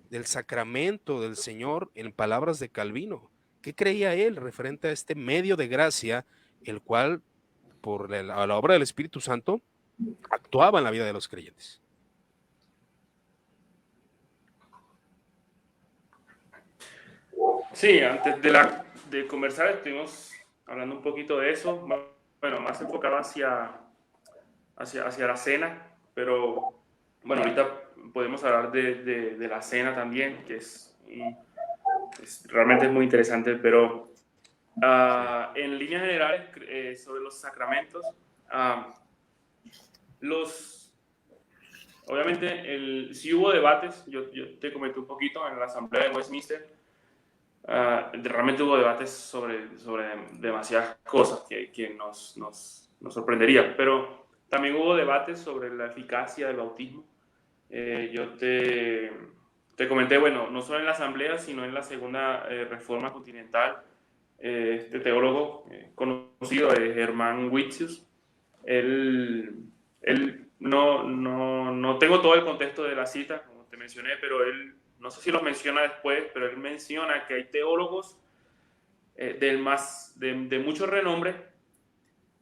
del sacramento del Señor en palabras de Calvino? ¿Qué creía él referente a este medio de gracia, el cual, por la obra del Espíritu Santo, actuaba en la vida de los creyentes? Sí, antes de conversar estuvimos hablando un poquito de eso, bueno, más enfocado hacia la cena, pero bueno, ahorita podemos hablar de la cena también, que realmente es muy interesante, pero Sí. en líneas generales sobre los sacramentos, obviamente sí hubo debates, yo te comenté un poquito en la asamblea de Westminster. Realmente hubo debates sobre demasiadas cosas que nos sorprenderían, pero también hubo debates sobre la eficacia del bautismo. Yo te comenté, bueno, no solo en la asamblea, sino en la segunda reforma continental, este teólogo conocido, Germán Witsius, él no tengo todo el contexto de la cita, como te mencioné, pero él, no sé si lo menciona después, pero él menciona que hay teólogos de mucho renombre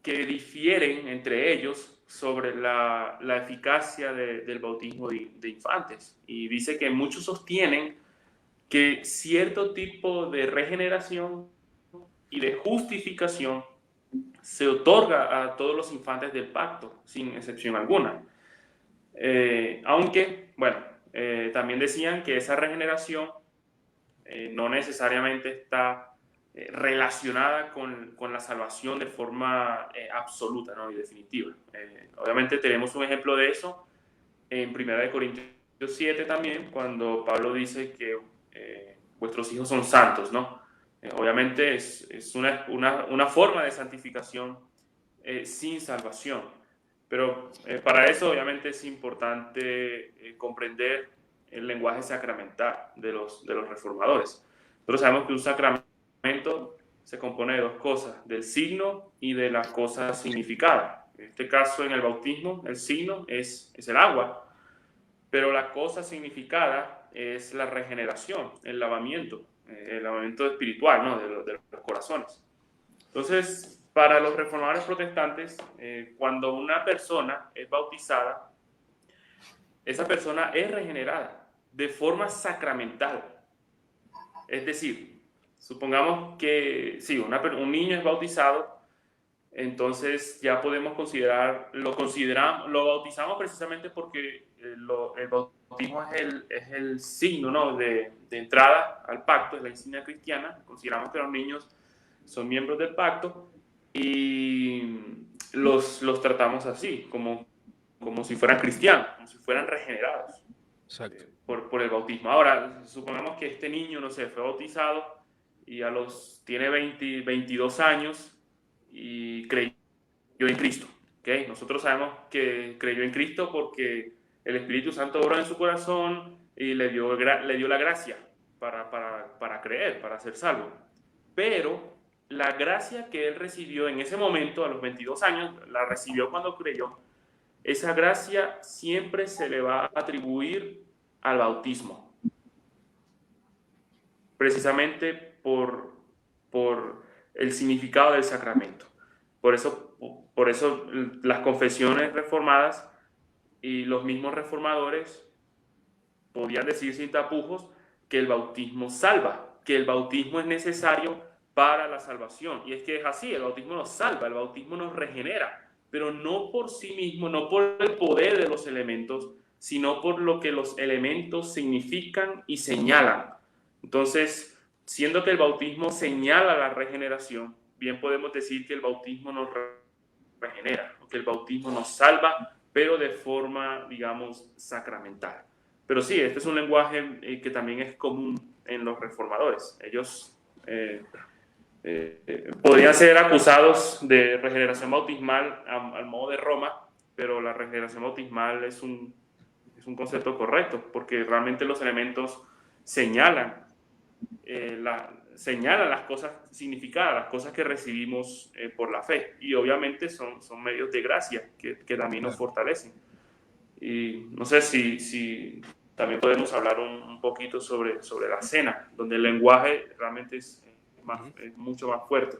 que difieren entre ellos sobre la eficacia del bautismo de infantes. Y dice que muchos sostienen que cierto tipo de regeneración y de justificación se otorga a todos los infantes del pacto, sin excepción alguna. Aunque, bueno, también decían que esa regeneración no necesariamente está relacionada con la salvación de forma absoluta, ¿no? Y definitiva. Obviamente tenemos un ejemplo de eso en 1 Corintios 7 también, cuando Pablo dice que vuestros hijos son santos, ¿no? Obviamente es una forma de santificación sin salvación. Pero para eso obviamente es importante comprender el lenguaje sacramental de los reformadores. Nosotros sabemos que un sacramento se compone de dos cosas, del signo y de la cosa significada. En este caso, en el bautismo, el signo es el agua, pero la cosa significada es la regeneración, el lavamiento espiritual, ¿no? de los corazones. Entonces, para los reformadores protestantes, cuando una persona es bautizada, esa persona es regenerada de forma sacramental. Es decir, supongamos que sí, un niño es bautizado, entonces ya podemos lo bautizamos precisamente porque el bautismo es el signo, ¿no?, de entrada al pacto, es la insignia cristiana. Consideramos que los niños son miembros del pacto y los tratamos así, como si fueran cristianos, como si fueran regenerados. Exacto. Por el bautismo. Ahora, supongamos que este niño, no sé, fue bautizado y tiene 22 años y creyó en Cristo. ¿Okay? Nosotros sabemos que creyó en Cristo porque el Espíritu Santo obró en su corazón y le dio la gracia para creer, para ser salvo. Pero la gracia que él recibió en ese momento, a los 22 años, la recibió cuando creyó. Esa gracia siempre se le va a atribuir al bautismo, precisamente por el significado del sacramento. Por eso las confesiones reformadas y los mismos reformadores podían decir sin tapujos que el bautismo salva, que el bautismo es necesario para la salvación. Y es que es así, el bautismo nos salva, el bautismo nos regenera, pero no por sí mismo, no por el poder de los elementos, sino por lo que los elementos significan y señalan. Entonces, siendo que el bautismo señala la regeneración, bien podemos decir que el bautismo nos regenera, que el bautismo nos salva, pero de forma, digamos, sacramental. Pero sí, este es un lenguaje que también es común en los reformadores. Ellos podrían ser acusados de regeneración bautismal al modo de Roma, pero la regeneración bautismal es un concepto correcto, porque realmente los elementos señalan las cosas significadas, las cosas que recibimos por la fe, y obviamente son medios de gracia que también nos fortalecen. Y no sé si también podemos hablar un poquito sobre la cena, donde el lenguaje realmente es mucho más fuerte.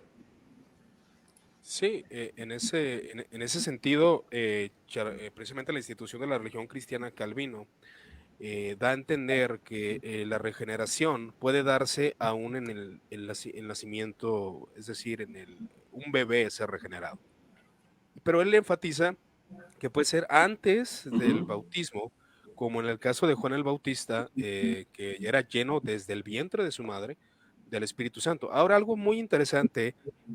Sí, en ese sentido, precisamente la institución de la religión cristiana Calvino da a entender que la regeneración puede darse aún en el nacimiento, es decir, un bebé ser regenerado. Pero él enfatiza que puede ser antes del bautismo, como en el caso de Juan el Bautista, que era lleno desde el vientre de su madre del Espíritu Santo. Ahora, algo muy interesante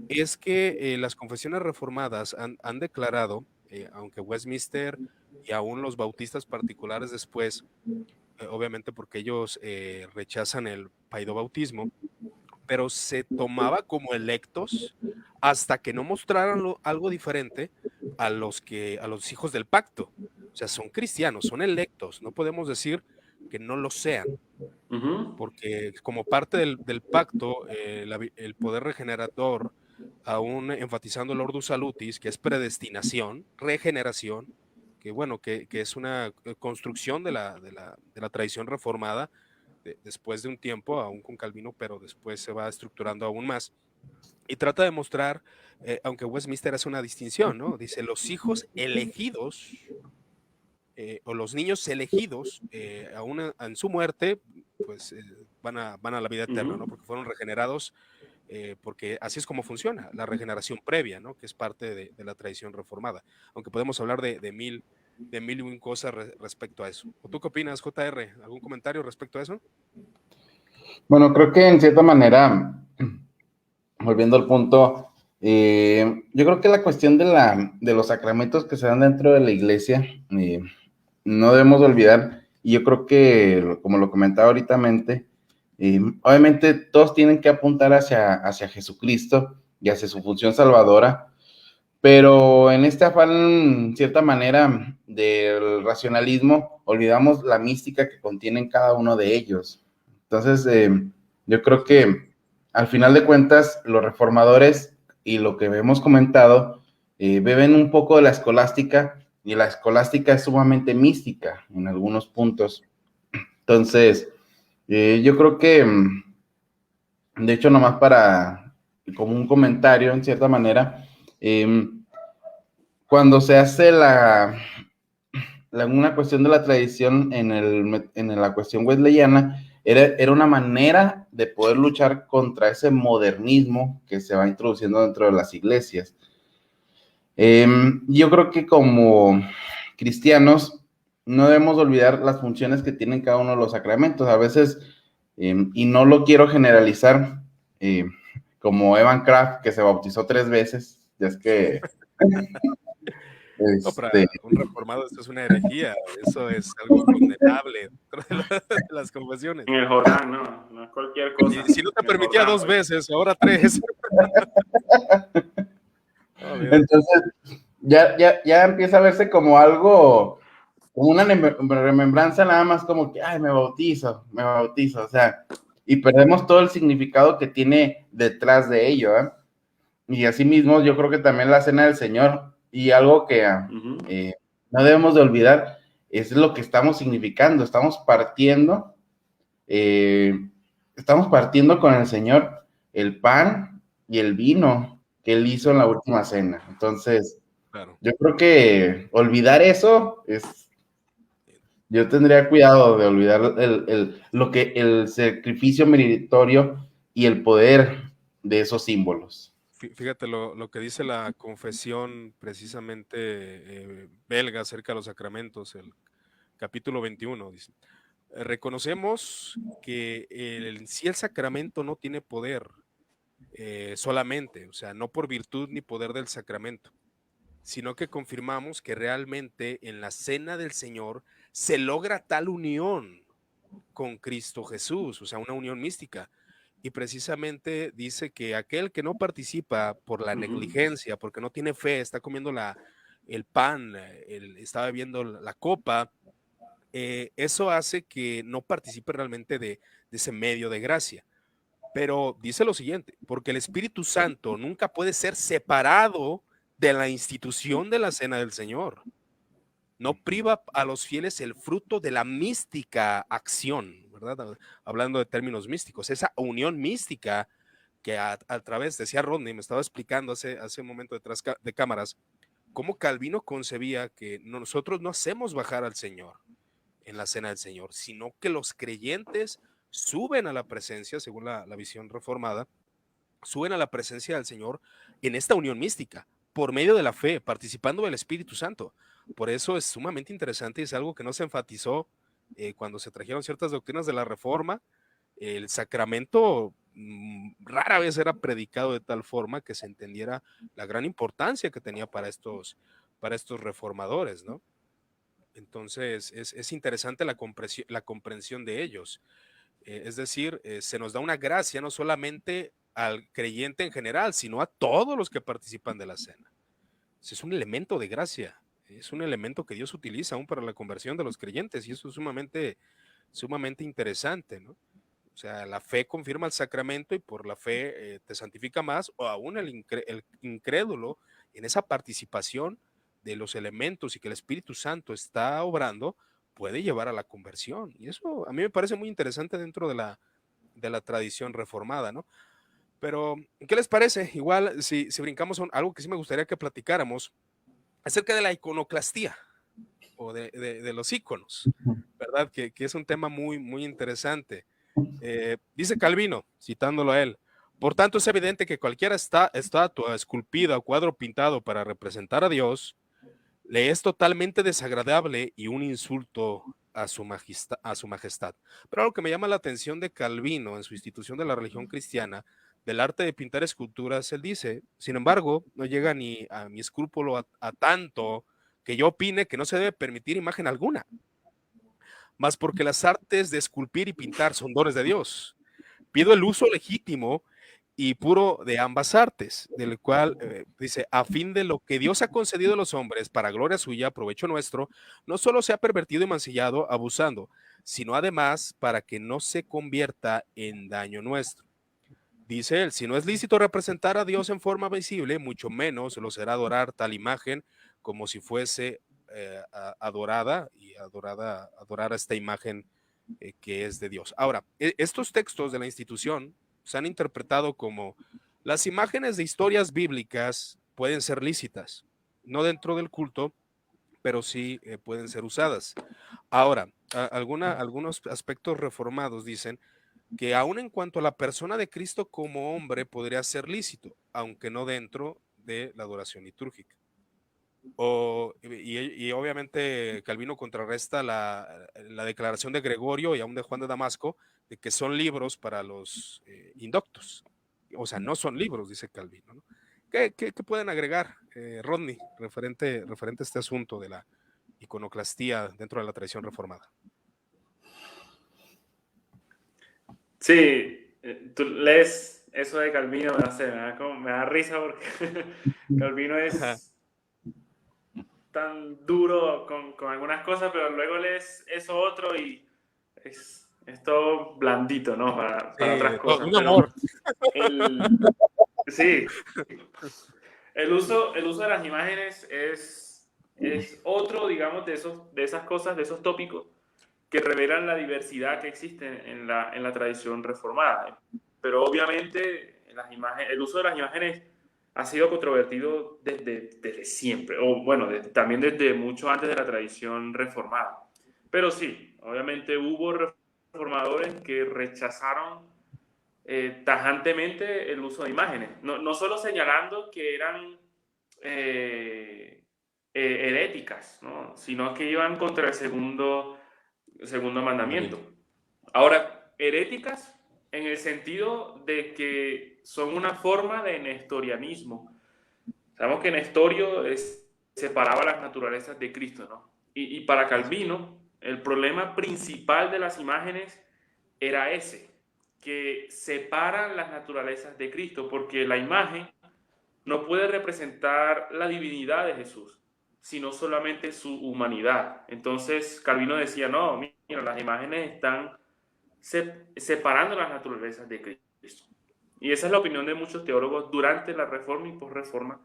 es que las confesiones reformadas han declarado, aunque Westminster y aún los bautistas particulares después, obviamente porque ellos rechazan el paidobautismo, pero se tomaba como electos hasta que no mostraran algo diferente a los hijos del pacto. O sea, son cristianos, son electos, no podemos decir que no lo sean, porque como parte del pacto, el poder regenerador, aún enfatizando el Ordo Salutis, que es predestinación, regeneración, que bueno, que es una construcción de la tradición reformada, después de un tiempo, aún con Calvino, pero después se va estructurando aún más. Y trata de mostrar, aunque Westminster hace una distinción, ¿no? Dice, los hijos elegidos o los niños elegidos, aún en su muerte, pues van a la vida eterna, ¿no? Porque fueron regenerados, porque así es como funciona, la regeneración previa, ¿no? Que es parte de la tradición reformada. Aunque podemos hablar de mil y un cosas respecto a eso. ¿O tú qué opinas, JR? ¿Algún comentario respecto a eso? Bueno, creo que en cierta manera, volviendo al punto, yo creo que la cuestión de los sacramentos que se dan dentro de la iglesia, no debemos olvidar, y yo creo que, como lo comentaba ahorita, obviamente todos tienen que apuntar hacia Jesucristo y hacia su función salvadora, pero en este afán, en cierta manera, del racionalismo, olvidamos la mística que contienen cada uno de ellos. Entonces, yo creo que al final de cuentas, los reformadores y lo que hemos comentado, beben un poco de la escolástica, y la escolástica es sumamente mística en algunos puntos. Entonces, yo creo que, de hecho, nomás como un comentario, en cierta manera, cuando se hace una cuestión de la tradición en la cuestión wesleyana, era una manera de poder luchar contra ese modernismo que se va introduciendo dentro de las iglesias. Yo creo que como cristianos no debemos olvidar las funciones que tienen cada uno de los sacramentos. A veces, y no lo quiero generalizar, como Evan Kraft, que se bautizó 3 veces, ya es que... No, para un reformado esto es una herejía, eso es algo condenable dentro de las confesiones. En el Jordán, no es cualquier cosa. Y si no te permitía Jordán, 2 veces, ahora 3. Entonces, ya empieza a verse como algo, como una remembranza nada más como que, ay, me bautizo, o sea, y perdemos todo el significado que tiene detrás de ello, ¿eh? Y asimismo, yo creo que también la Cena del Señor, y algo que no debemos de olvidar, es lo que estamos significando, estamos partiendo con el Señor el pan y el vino que Él hizo en la última cena. Entonces, claro, yo creo que olvidar eso yo tendría cuidado de olvidar el sacrificio meritorio y el poder de esos símbolos. Fíjate lo que dice la confesión precisamente belga acerca de los sacramentos, el capítulo 21, dice: reconocemos que en sí el sacramento no tiene poder solamente, o sea, no por virtud ni poder del sacramento, sino que confirmamos que realmente en la cena del Señor se logra tal unión con Cristo Jesús, o sea, una unión mística. Y precisamente dice que aquel que no participa por la negligencia, porque no tiene fe, está comiendo el pan, está bebiendo la copa, eso hace que no participe realmente de ese medio de gracia. Pero dice lo siguiente: porque el Espíritu Santo nunca puede ser separado de la institución de la cena del Señor. No priva a los fieles el fruto de la mística acción, ¿verdad? Hablando de términos místicos, esa unión mística que a través, decía Rodney, me estaba explicando hace un momento detrás de cámaras, cómo Calvino concebía que nosotros no hacemos bajar al Señor en la cena del Señor, sino que los creyentes suben a la presencia, según la visión reformada, suben a la presencia del Señor en esta unión mística, por medio de la fe, participando del Espíritu Santo. Por eso es sumamente interesante y es algo que no se enfatizó cuando se trajeron ciertas doctrinas de la Reforma. El sacramento rara vez era predicado de tal forma que se entendiera la gran importancia que tenía para estos reformadores, ¿no? Entonces es interesante la comprensión de ellos. Es decir, se nos da una gracia no solamente al creyente en general, sino a todos los que participan de la cena. Es un elemento de gracia, es un elemento que Dios utiliza aún para la conversión de los creyentes, y eso es sumamente interesante, ¿no? O sea, la fe confirma el sacramento y por la fe te santifica más, o aún el incrédulo en esa participación de los elementos y que el Espíritu Santo está obrando, puede llevar a la conversión. Y eso a mí me parece muy interesante dentro de la tradición reformada, ¿no? Pero, ¿qué les parece? Igual, si brincamos a algo que sí me gustaría que platicáramos acerca de la iconoclastía o de los íconos, ¿verdad? Que es un tema muy, muy interesante. Dice Calvino, citándolo a él: por tanto, es evidente que cualquier estatua esculpida o cuadro pintado para representar a Dios le es totalmente desagradable y un insulto a su majestad. Pero algo que me llama la atención de Calvino en su institución de la religión cristiana, del arte de pintar esculturas, él dice: sin embargo, no llega ni a mi escrúpulo a tanto que yo opine que no se debe permitir imagen alguna, más porque las artes de esculpir y pintar son dones de Dios. Pido el uso legítimo y puro de ambas artes, del cual dice: a fin de lo que Dios ha concedido a los hombres para gloria suya, provecho nuestro, no solo se ha pervertido y mancillado abusando, sino además para que no se convierta en daño nuestro. Dice él: si no es lícito representar a Dios en forma visible, mucho menos lo será adorar tal imagen como si fuese adorada y adorar a esta imagen que es de Dios. Ahora, estos textos de la institución se han interpretado como: las imágenes de historias bíblicas pueden ser lícitas, no dentro del culto, pero sí pueden ser usadas. Ahora, algunos aspectos reformados dicen que aun en cuanto a la persona de Cristo como hombre podría ser lícito, aunque no dentro de la adoración litúrgica. Y obviamente Calvino contrarresta la declaración de Gregorio y aún de Juan de Damasco de que son libros para los indoctos. O sea, no son libros, dice Calvino, ¿no? ¿Qué pueden agregar, Rodney, referente a este asunto de la iconoclastía dentro de la tradición reformada? Sí, tú lees eso de Calvino, no sé, me da risa porque Calvino es tan duro con algunas cosas, pero luego lees eso otro y es todo blandito, ¿no? Para otras cosas. Un amor. Sí, el uso de las imágenes es otro, digamos, de esas cosas, de esos tópicos que revelan la diversidad que existe en la tradición reformada. Pero obviamente el uso de las imágenes ha sido controvertido desde siempre, o bueno, también desde mucho antes de la tradición reformada. Pero sí, obviamente hubo reformadores que rechazaron tajantemente el uso de imágenes, no solo señalando que eran heréticas, ¿no? Sino que iban contra el segundo mandamiento. Ahora, heréticas en el sentido de que son una forma de nestorianismo. Sabemos que Nestorio separaba las naturalezas de Cristo, ¿no? Y para Calvino, el problema principal de las imágenes era ese, que separan las naturalezas de Cristo, porque la imagen no puede representar la divinidad de Jesús, sino solamente su humanidad. Entonces Calvino decía, no, mira, las imágenes están separando las naturalezas de Cristo. Y esa es la opinión de muchos teólogos durante la Reforma y posreforma.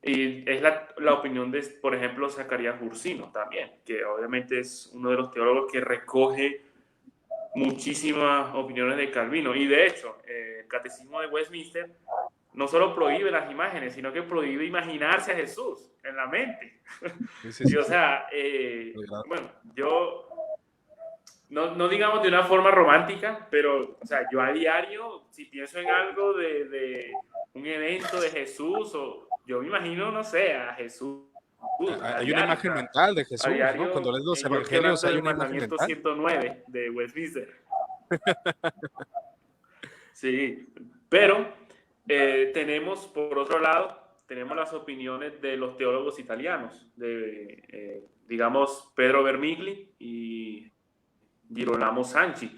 Y es la opinión de, por ejemplo, Zacarías Ursino también, que obviamente es uno de los teólogos que recoge muchísimas opiniones de Calvino. Y de hecho, el Catecismo de Westminster no solo prohíbe las imágenes, sino que prohíbe imaginarse a Jesús en la mente. Y o sea, bueno, yo no digamos de una forma romántica, pero o sea, yo a diario, si pienso en algo de un evento de Jesús, o yo me imagino, no sé, a Jesús. Hay una imagen mental de Jesús, ¿no? Cuando lees los yo estoy evangelios hablando hay del una imagen mandamiento mental. 109 de Westminster. Sí, pero tenemos, por otro lado, tenemos las opiniones de los teólogos italianos, digamos, Pedro Vermigli y Girolamo Sanchi.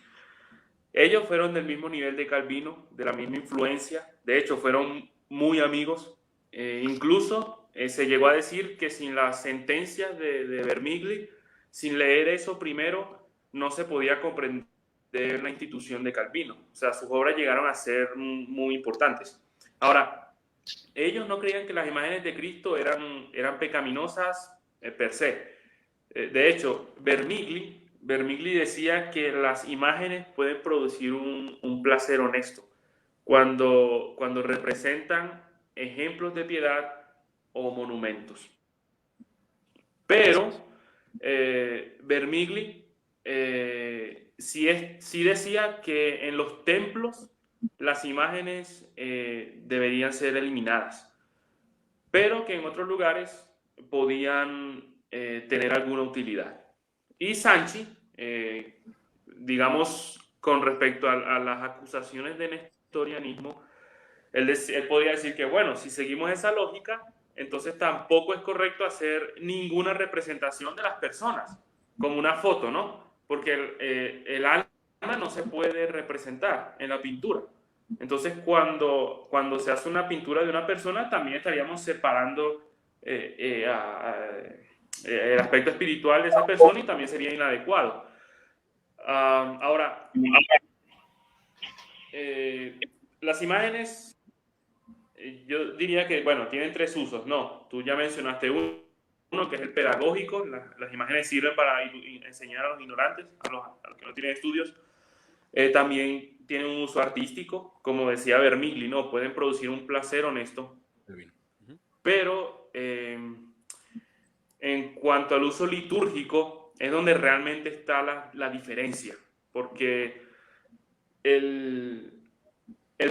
Ellos fueron del mismo nivel de Calvino, de la misma influencia, de hecho fueron muy amigos, incluso se llegó a decir que sin las sentencias de Vermigli, sin leer eso primero, no se podía comprender la institución de Calvino. O sea, sus obras llegaron a ser muy importantes. Ahora, ellos no creían que las imágenes de Cristo eran pecaminosas per se. De hecho, Vermigli decía que las imágenes pueden producir un placer honesto cuando representan ejemplos de piedad o monumentos. Pero Vermigli sí decía que en los templos las imágenes deberían ser eliminadas, pero que en otros lugares podían tener alguna utilidad. Y Sanchi, digamos, con respecto a las acusaciones de nestorianismo, él podría decir que, bueno, si seguimos esa lógica, entonces tampoco es correcto hacer ninguna representación de las personas, como una foto, ¿no? Porque el alma no se puede representar en la pintura. Entonces, cuando se hace una pintura de una persona, también estaríamos separando el aspecto espiritual de esa persona y también sería inadecuado. Ahora, las imágenes, yo diría que, bueno, tienen tres usos, ¿no? Tú ya mencionaste uno que es el pedagógico. Las imágenes sirven para enseñar a los ignorantes, a los que no tienen estudios. También tienen un uso artístico, como decía Vermigli, ¿no? Pueden producir un placer honesto. Pero en cuanto al uso litúrgico, es donde realmente está la diferencia, porque el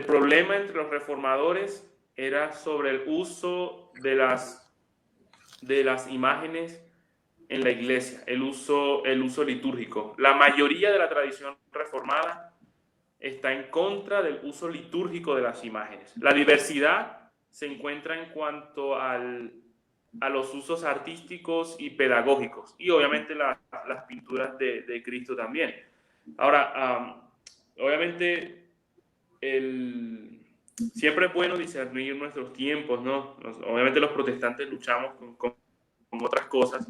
problema entre los reformadores era sobre el uso de las imágenes en la iglesia, el uso litúrgico. La mayoría de la tradición reformada está en contra del uso litúrgico de las imágenes. La diversidad se encuentra en cuanto a los usos artísticos y pedagógicos, y obviamente las pinturas de Cristo también. Ahora, obviamente, siempre es bueno discernir nuestros tiempos, ¿no? Obviamente los protestantes luchamos con otras cosas.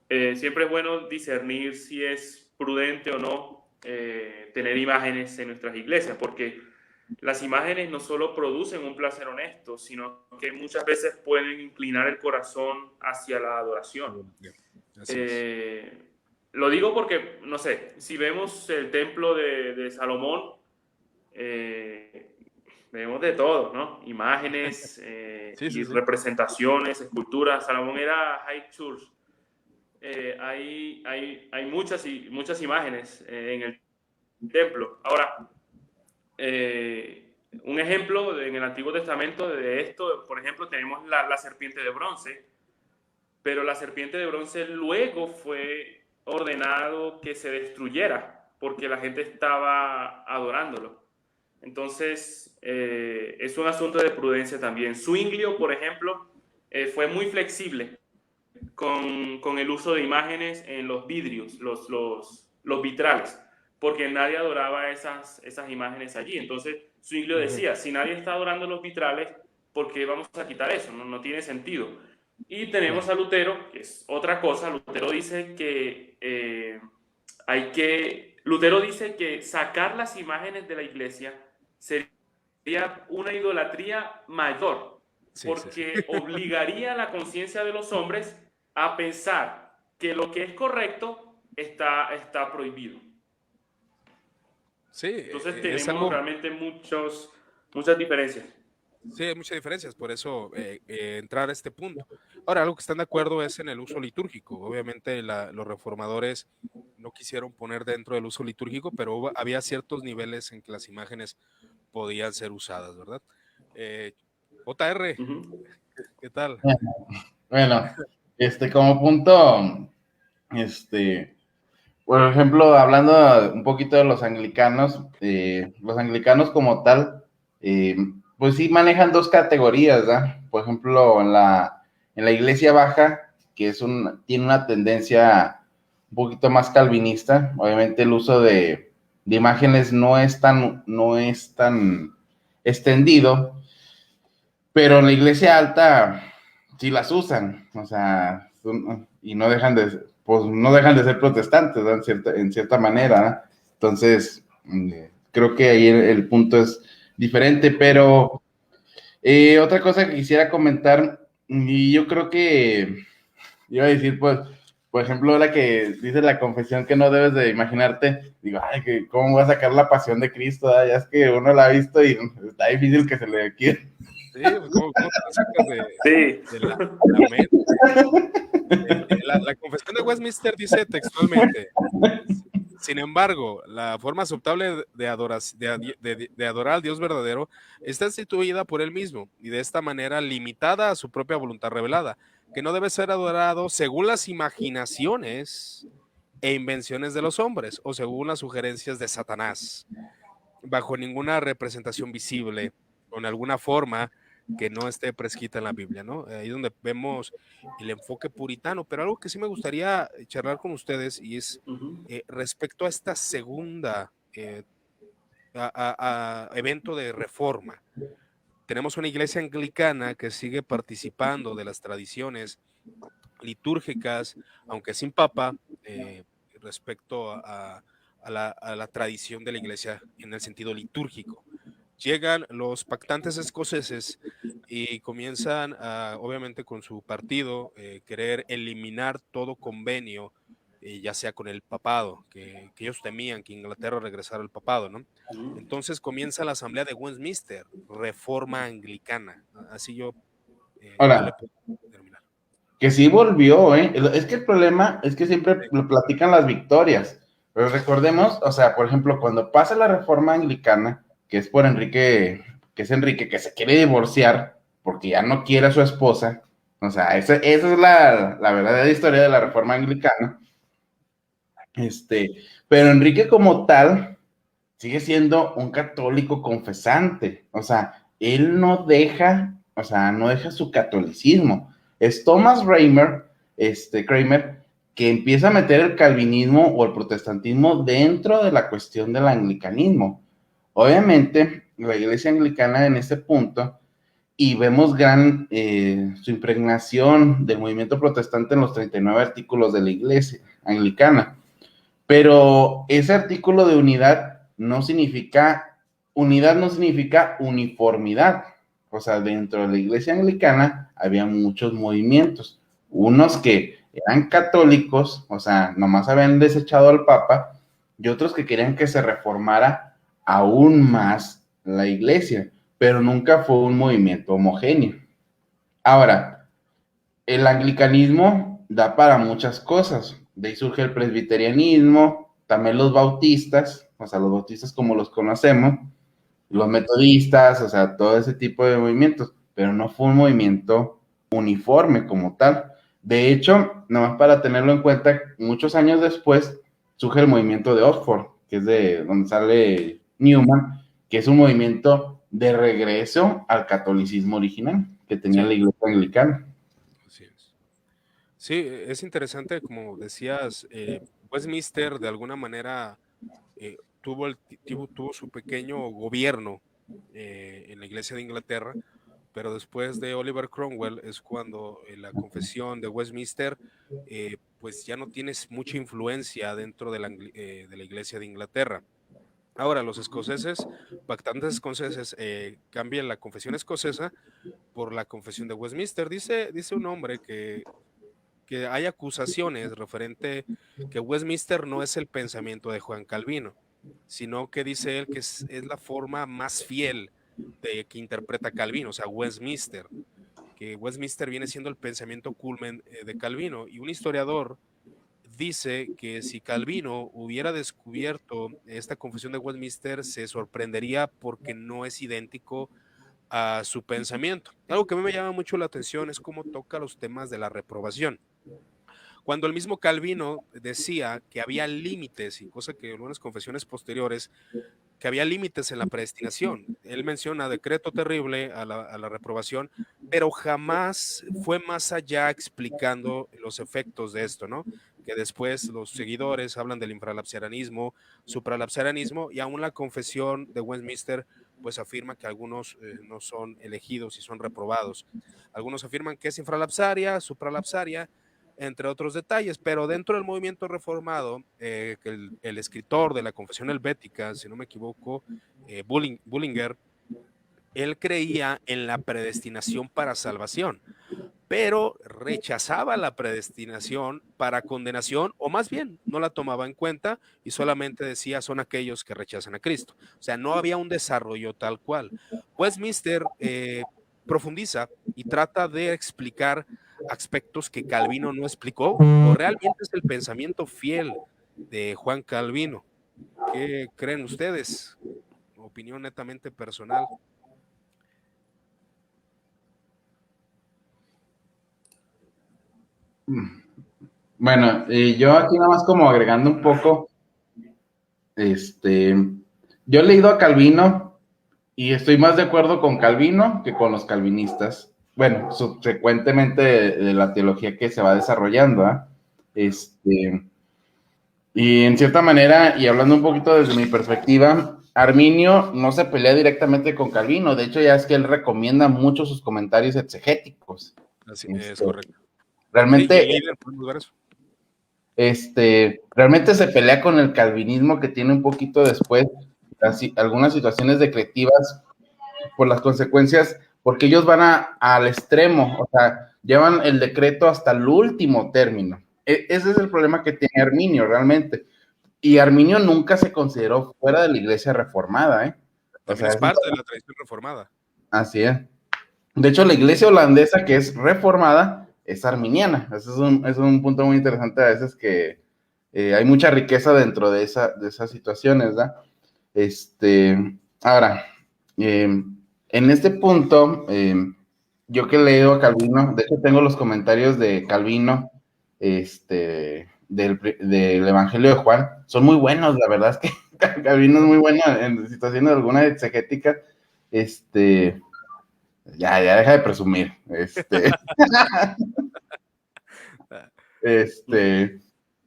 Siempre es bueno discernir si es prudente o no tener imágenes en nuestras iglesias, porque las imágenes no solo producen un placer honesto, sino que muchas veces pueden inclinar el corazón hacia la adoración. Lo digo porque, no sé, si vemos el templo de Salomón, vemos de todo, ¿no? Imágenes y representaciones, esculturas. Salomón era high church. Hay muchas imágenes en el templo. Ahora, un ejemplo en el Antiguo Testamento de esto, por ejemplo, tenemos la serpiente de bronce, pero la serpiente de bronce luego fue ordenado que se destruyera porque la gente estaba adorándolo. Entonces, es un asunto de prudencia también. Zwinglio, por ejemplo, fue muy flexible con el uso de imágenes en los vidrios, los vitrales, porque nadie adoraba esas imágenes allí. Entonces, Zwinglio decía, si nadie está adorando los vitrales, ¿por qué vamos a quitar eso? No tiene sentido. Y tenemos a Lutero, que es otra cosa. Lutero dice que Lutero dice que sacar las imágenes de la iglesia sería una idolatría mayor, porque obligaría a la conciencia de los hombres a pensar que lo que es correcto está prohibido. Sí, entonces tenemos realmente muchas diferencias. Sí, hay muchas diferencias, por eso entrar a este punto. Ahora, algo que están de acuerdo es en el uso litúrgico. Obviamente los reformadores no quisieron poner dentro del uso litúrgico, pero había ciertos niveles en que las imágenes podían ser usadas, ¿verdad? JR, ¿qué tal? Bueno, como punto, por ejemplo, hablando un poquito de los anglicanos como tal, pues sí manejan dos categorías, ¿verdad? Por ejemplo, en la iglesia baja, que tiene una tendencia un poquito más calvinista, obviamente el uso de imágenes no es tan extendido, pero en la iglesia alta sí las usan, o sea, y no dejan de ser protestantes, ¿no? en cierta manera, ¿no? Entonces, creo que ahí el punto es diferente, pero otra cosa que quisiera comentar, y yo creo que iba a decir, pues, por ejemplo, la que dice la confesión que no debes de imaginarte, digo, ay, que cómo voy a sacar la pasión de Cristo, ¿verdad? Ya es que uno la ha visto y está difícil que se le quede. Sí, ¿cómo te la sacas de la mente? La confesión de Westminster dice textualmente: sin embargo, la forma aceptable de adorar al Dios verdadero está instituida por él mismo y de esta manera limitada a su propia voluntad revelada, que no debe ser adorado según las imaginaciones e invenciones de los hombres o según las sugerencias de Satanás, bajo ninguna representación visible o en alguna forma que no esté prescrita en la Biblia, ¿no? Ahí donde vemos el enfoque puritano, pero algo que sí me gustaría charlar con ustedes y es respecto a esta segunda evento de reforma. Tenemos una iglesia anglicana que sigue participando de las tradiciones litúrgicas, aunque sin papa, respecto a la tradición de la iglesia en el sentido litúrgico. Llegan los pactantes escoceses y comienzan, obviamente con su partido, querer eliminar todo convenio, ya sea con el papado, que ellos temían que Inglaterra regresara al papado, ¿no? Entonces comienza la asamblea de Westminster, reforma anglicana. Así yo le puedo terminar. Que sí volvió, ¿eh? Es que el problema es que siempre lo platican las victorias, pero recordemos, o sea, por ejemplo, cuando pasa la reforma anglicana, que es por Enrique, que es Enrique, que se quiere divorciar porque ya no quiere a su esposa, o sea, esa es la verdadera historia de la reforma anglicana, pero Enrique como tal sigue siendo un católico confesante, o sea, él no deja, o sea, no deja su catolicismo. Es Thomas Kramer, que empieza a meter el calvinismo o el protestantismo dentro de la cuestión del anglicanismo. Obviamente, la iglesia anglicana en ese punto, y vemos su impregnación del movimiento protestante en los 39 artículos de la iglesia anglicana. Pero ese artículo de unidad no significa uniformidad. O sea, dentro de la iglesia anglicana había muchos movimientos. Unos que eran católicos, o sea, nomás habían desechado al Papa, y otros que querían que se reformara aún más la iglesia, pero nunca fue un movimiento homogéneo. Ahora, el anglicanismo da para muchas cosas. De ahí surge el presbiterianismo, también los bautistas, o sea, los bautistas como los conocemos, los metodistas, o sea, todo ese tipo de movimientos, pero no fue un movimiento uniforme como tal. De hecho, nomás para tenerlo en cuenta, muchos años después surge el movimiento de Oxford, que es de donde sale Newman, que es un movimiento de regreso al catolicismo original que tenía la iglesia anglicana. Así es. Sí, es interesante, como decías, Westminster de alguna manera tuvo su pequeño gobierno en la Iglesia de Inglaterra, pero después de Oliver Cromwell es cuando la confesión de Westminster pues ya no tienes mucha influencia dentro de de la Iglesia de Inglaterra. Ahora, los escoceses, pactantes escoceses, cambian la confesión escocesa por la confesión de Westminster. Dice un hombre que hay acusaciones referente que Westminster no es el pensamiento de Juan Calvino, sino que dice él que es la forma más fiel de que interpreta Calvino, o sea, Westminster, que Westminster viene siendo el pensamiento culmen de Calvino. Y un historiador dice que si Calvino hubiera descubierto esta confesión de Westminster, se sorprendería porque no es idéntico a su pensamiento. Algo que a mí me llama mucho la atención es cómo toca los temas de la reprobación. Cuando el mismo Calvino decía que había límites, y cosa que en algunas confesiones posteriores, que había límites en la predestinación. Él menciona decreto terrible a la reprobación, pero jamás fue más allá explicando los efectos de esto, ¿no? Que después los seguidores hablan del infralapsarianismo, supralapsarianismo, y aún la confesión de Westminster pues afirma que algunos no son elegidos y son reprobados. Algunos afirman que es infralapsaria, supralapsaria, entre otros detalles, pero dentro del movimiento reformado, el escritor de la Confesión Helvética, si no me equivoco, Bullinger, él creía en la predestinación para salvación, pero rechazaba la predestinación para condenación, o más bien no la tomaba en cuenta y solamente decía son aquellos que rechazan a Cristo. O sea, no había un desarrollo tal cual. Westminster profundiza y trata de explicar aspectos que Calvino no explicó, o realmente es el pensamiento fiel de Juan Calvino. ¿Qué creen ustedes? Opinión netamente personal. Bueno, yo aquí nada más como agregando un poco, yo he leído a Calvino y estoy más de acuerdo con Calvino que con los calvinistas. Bueno, subsecuentemente de la teología que se va desarrollando, y en cierta manera, y hablando un poquito desde mi perspectiva, Arminio no se pelea directamente con Calvino, de hecho ya es que él recomienda mucho sus comentarios exegéticos. Así es correcto. Realmente, sí, podemos ver eso. Realmente se pelea con el calvinismo que tiene un poquito después algunas situaciones decretivas por las consecuencias, porque ellos van al extremo, o sea, llevan el decreto hasta el último término. Ese es el problema que tiene Arminio realmente. Y Arminio nunca se consideró fuera de la iglesia reformada, ¿eh? También es parte de la tradición reformada. Así es. De hecho, la iglesia holandesa, que es reformada, es arminiana. Eso es un punto muy interesante a veces que hay mucha riqueza dentro de esas situaciones, ¿verdad? Ahora, en este punto, yo que he leído a Calvino, de hecho tengo los comentarios de Calvino, del Evangelio de Juan, son muy buenos, la verdad es que Calvino es muy bueno en situaciones alguna exegética, ya deja de presumir,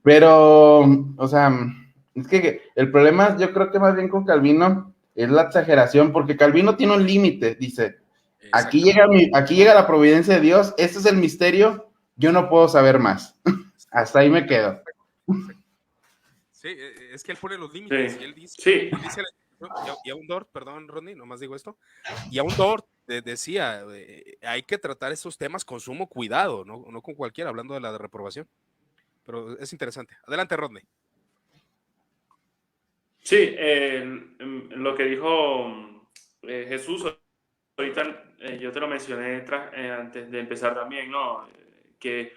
pero, o sea, es que el problema, yo creo que más bien con Calvino es la exageración, porque Calvino tiene un límite, dice, aquí llega la providencia de Dios, este es el misterio, yo no puedo saber más. Hasta ahí me quedo. Sí, es que él pone los límites Sí. y él dice, Sí. y a un Dort, perdón, Rodney, nomás digo esto, y a un Dort decía, hay que tratar esos temas con sumo cuidado, no con cualquiera, hablando de la reprobación. Pero es interesante. Adelante, Rodney. Sí, lo que dijo Jesús, ahorita yo te lo mencioné antes de empezar también, ¿no? Que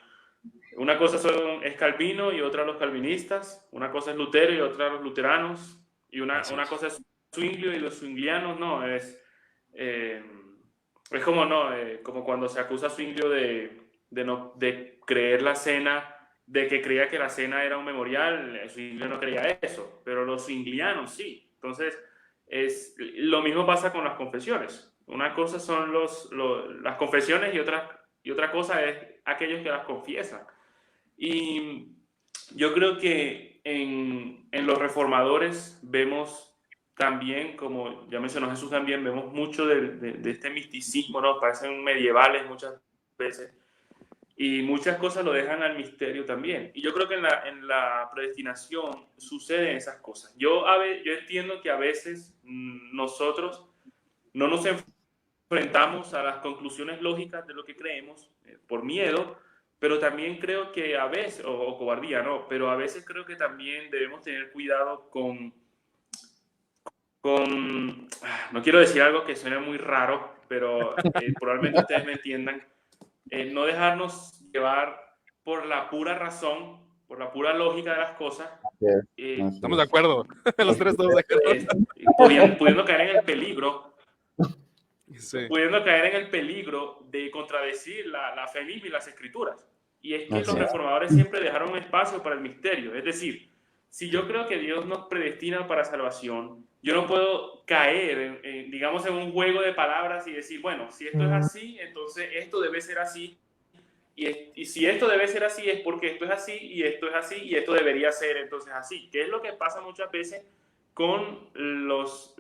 una cosa es Calvino y otra los calvinistas, una cosa es Lutero y otra los luteranos, y una cosa es Zwinglio y los zwinglianos, ¿no? Eh, es como, ¿no? Como cuando se acusa a Zwinglio de creer la cena, de que creía que la cena era un memorial. Zwinglio no creía eso, pero los zwinglianos sí. Entonces, lo mismo pasa con las confesiones. Una cosa son las confesiones y otra cosa es aquellos que las confiesan. Y yo creo que en los reformadores vemos también, como ya mencionó Jesús también, vemos mucho de este misticismo, ¿no? Parecen medievales muchas veces. Y muchas cosas lo dejan al misterio también. Y yo creo que en la predestinación suceden esas cosas. Yo entiendo que a veces nosotros no nos enfrentamos a las conclusiones lógicas de lo que creemos por miedo, pero también creo que a veces, o cobardía, no, pero a veces creo que también debemos tener cuidado no quiero decir algo que suene muy raro, pero probablemente ustedes me entiendan, no dejarnos llevar por la pura razón, por la pura lógica de las cosas. Estamos de acuerdo. Los tres estamos de acuerdo. Pudiendo caer en el peligro. Sí. Pudiendo caer en el peligro de contradecir la fe misma y las escrituras. Y es que los reformadores siempre dejaron un espacio para el misterio. Es decir, si yo creo que Dios nos predestina para salvación, yo no puedo caer, digamos, en un juego de palabras y decir, bueno, si esto es así, entonces esto debe ser así. Y si esto debe ser así, es porque esto es así, y esto es así, y esto debería ser entonces así. ¿Qué es lo que pasa muchas veces con los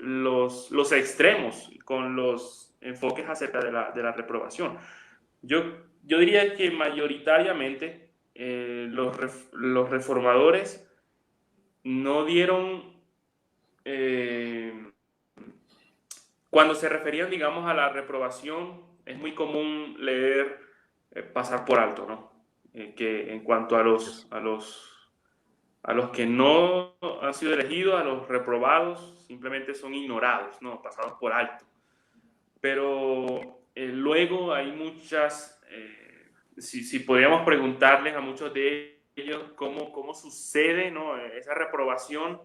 extremos, con los enfoques acerca de la reprobación? Yo diría que mayoritariamente los reformadores no dieron, cuando se referían, digamos, a la reprobación, es muy común leer pasar por alto, ¿no? Que en cuanto a los que no han sido elegidos, a los reprobados, simplemente son ignorados, ¿no? Pasados por alto. Pero luego hay muchas, si podríamos preguntarles a muchos de ellos cómo sucede, ¿no? Esa reprobación,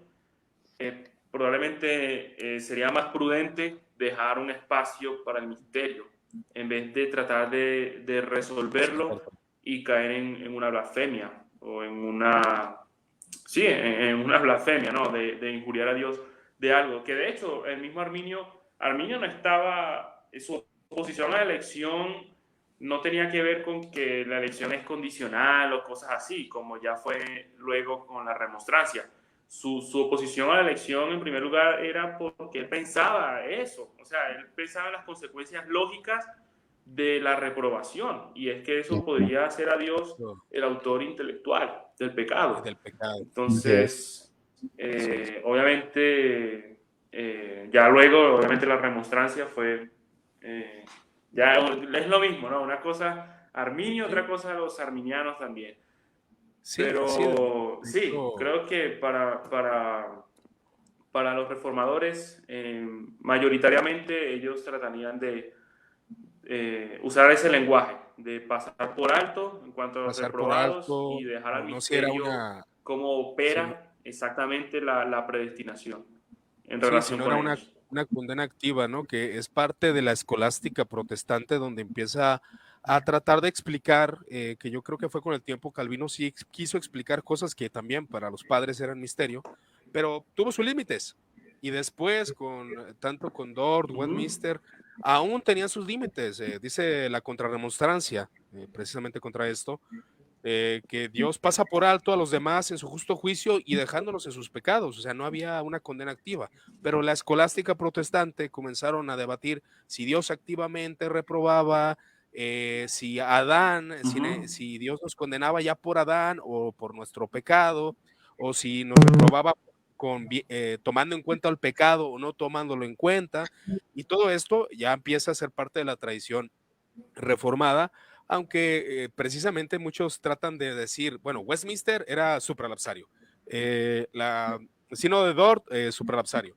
probablemente sería más prudente dejar un espacio para el misterio en vez de tratar de resolverlo y caer en una blasfemia o en una blasfemia, ¿no? De injuriar a Dios de algo. Que de hecho, el mismo Arminio no estaba, su oposición a la elección no tenía que ver con que la elección es condicional o cosas así, como ya fue luego con la remonstrancia. Su oposición a la elección, en primer lugar, era porque él pensaba eso. O sea, él pensaba en las consecuencias lógicas de la reprobación. Y es que eso podría hacer a Dios el autor intelectual del pecado. Del pecado. Entonces, obviamente, ya luego, obviamente la remonstrancia fue, ya es lo mismo, ¿no? Una cosa Arminio, otra cosa los arminianos también. Sí, pero sí, creo que para los reformadores, mayoritariamente ellos tratarían de usar ese lenguaje de pasar por alto en cuanto a los Pasar por reprobados alto, y dejar al no si era misterio cómo opera exactamente la predestinación en si relación no con era ellos. una condena activa, ¿no? Que es parte de la escolástica protestante donde empieza a tratar de explicar, que yo creo que fue con el tiempo, Calvino sí quiso explicar cosas que también para los padres eran misterio, pero tuvo sus límites. Y después, tanto con Dort, Westminster, aún tenían sus límites. Dice la contrarremonstrancia, precisamente contra esto, que Dios pasa por alto a los demás en su justo juicio y dejándolos en sus pecados, o sea, no había una condena activa, pero la escolástica protestante comenzaron a debatir si Dios activamente reprobaba, si Adán, si Dios nos condenaba ya por Adán o por nuestro pecado, o si nos reprobaba tomando en cuenta el pecado o no tomándolo en cuenta, y todo esto ya empieza a ser parte de la tradición reformada, aunque precisamente muchos tratan de decir, bueno, Westminster era supralapsario, el Sínodo de Dort, supralapsario,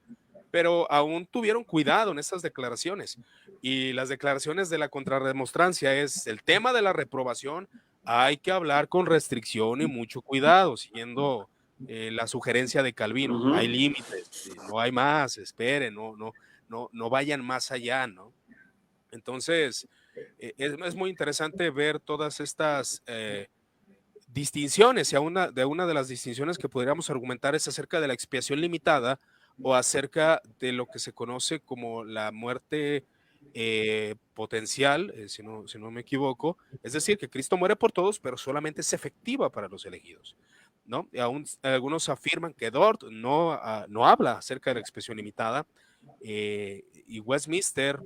pero aún tuvieron cuidado en estas declaraciones, y las declaraciones de la contrarremonstrancia es el tema de la reprobación, hay que hablar con restricción y mucho cuidado, siguiendo la sugerencia de Calvino, hay límites, no hay más, esperen, no vayan más allá, ¿no? Entonces, es muy interesante ver todas estas distinciones, y de una de las distinciones que podríamos argumentar es acerca de la expiación limitada o acerca de lo que se conoce como la muerte potencial, si no me equivoco, es decir, que Cristo muere por todos, pero solamente es efectiva para los elegidos, ¿no? Y aún algunos afirman que Dort no habla acerca de la expiación limitada, y Westminster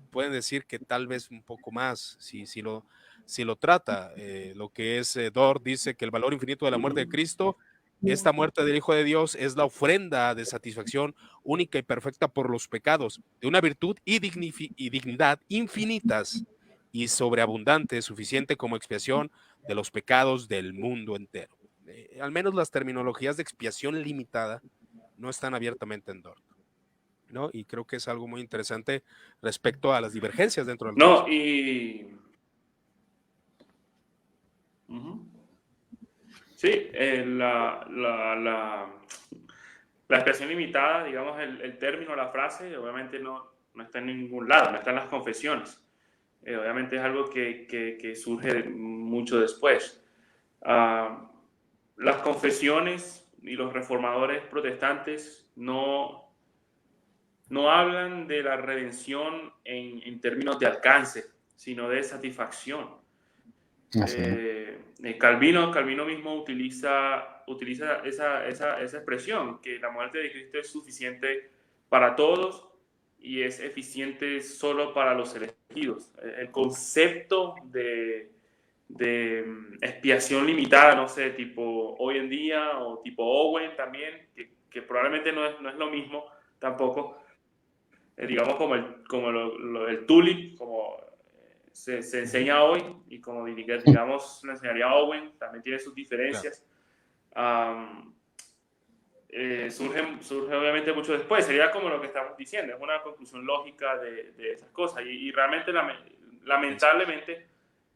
pueden decir que tal vez un poco más, si lo trata. Lo que es Dort dice que el valor infinito de la muerte de Cristo, esta muerte del Hijo de Dios es la ofrenda de satisfacción única y perfecta por los pecados, de una virtud y dignidad infinitas y sobreabundantes, suficiente como expiación de los pecados del mundo entero. Al menos las terminologías de expiación limitada no están abiertamente en Dort, ¿no? Y creo que es algo muy interesante respecto a las divergencias dentro del No, tradición. y... Sí, la expresión limitada, digamos, el término, la frase, obviamente no está en ningún lado, no está en las confesiones. Obviamente es algo que surge mucho después. Las confesiones y los reformadores protestantes no hablan de la redención en términos de alcance, sino de satisfacción. Calvino mismo utiliza esa expresión, que la muerte de Cristo es suficiente para todos y es eficiente solo para los elegidos. El concepto de expiación limitada, no sé, tipo hoy en día o tipo Owen también, que probablemente no es lo mismo tampoco, digamos como el tulip, como se enseña hoy, y como digamos le enseñaría a Owen, también tiene sus diferencias. Surge obviamente mucho después, sería como lo que estamos diciendo, es una conclusión lógica de esas cosas, y realmente lamentablemente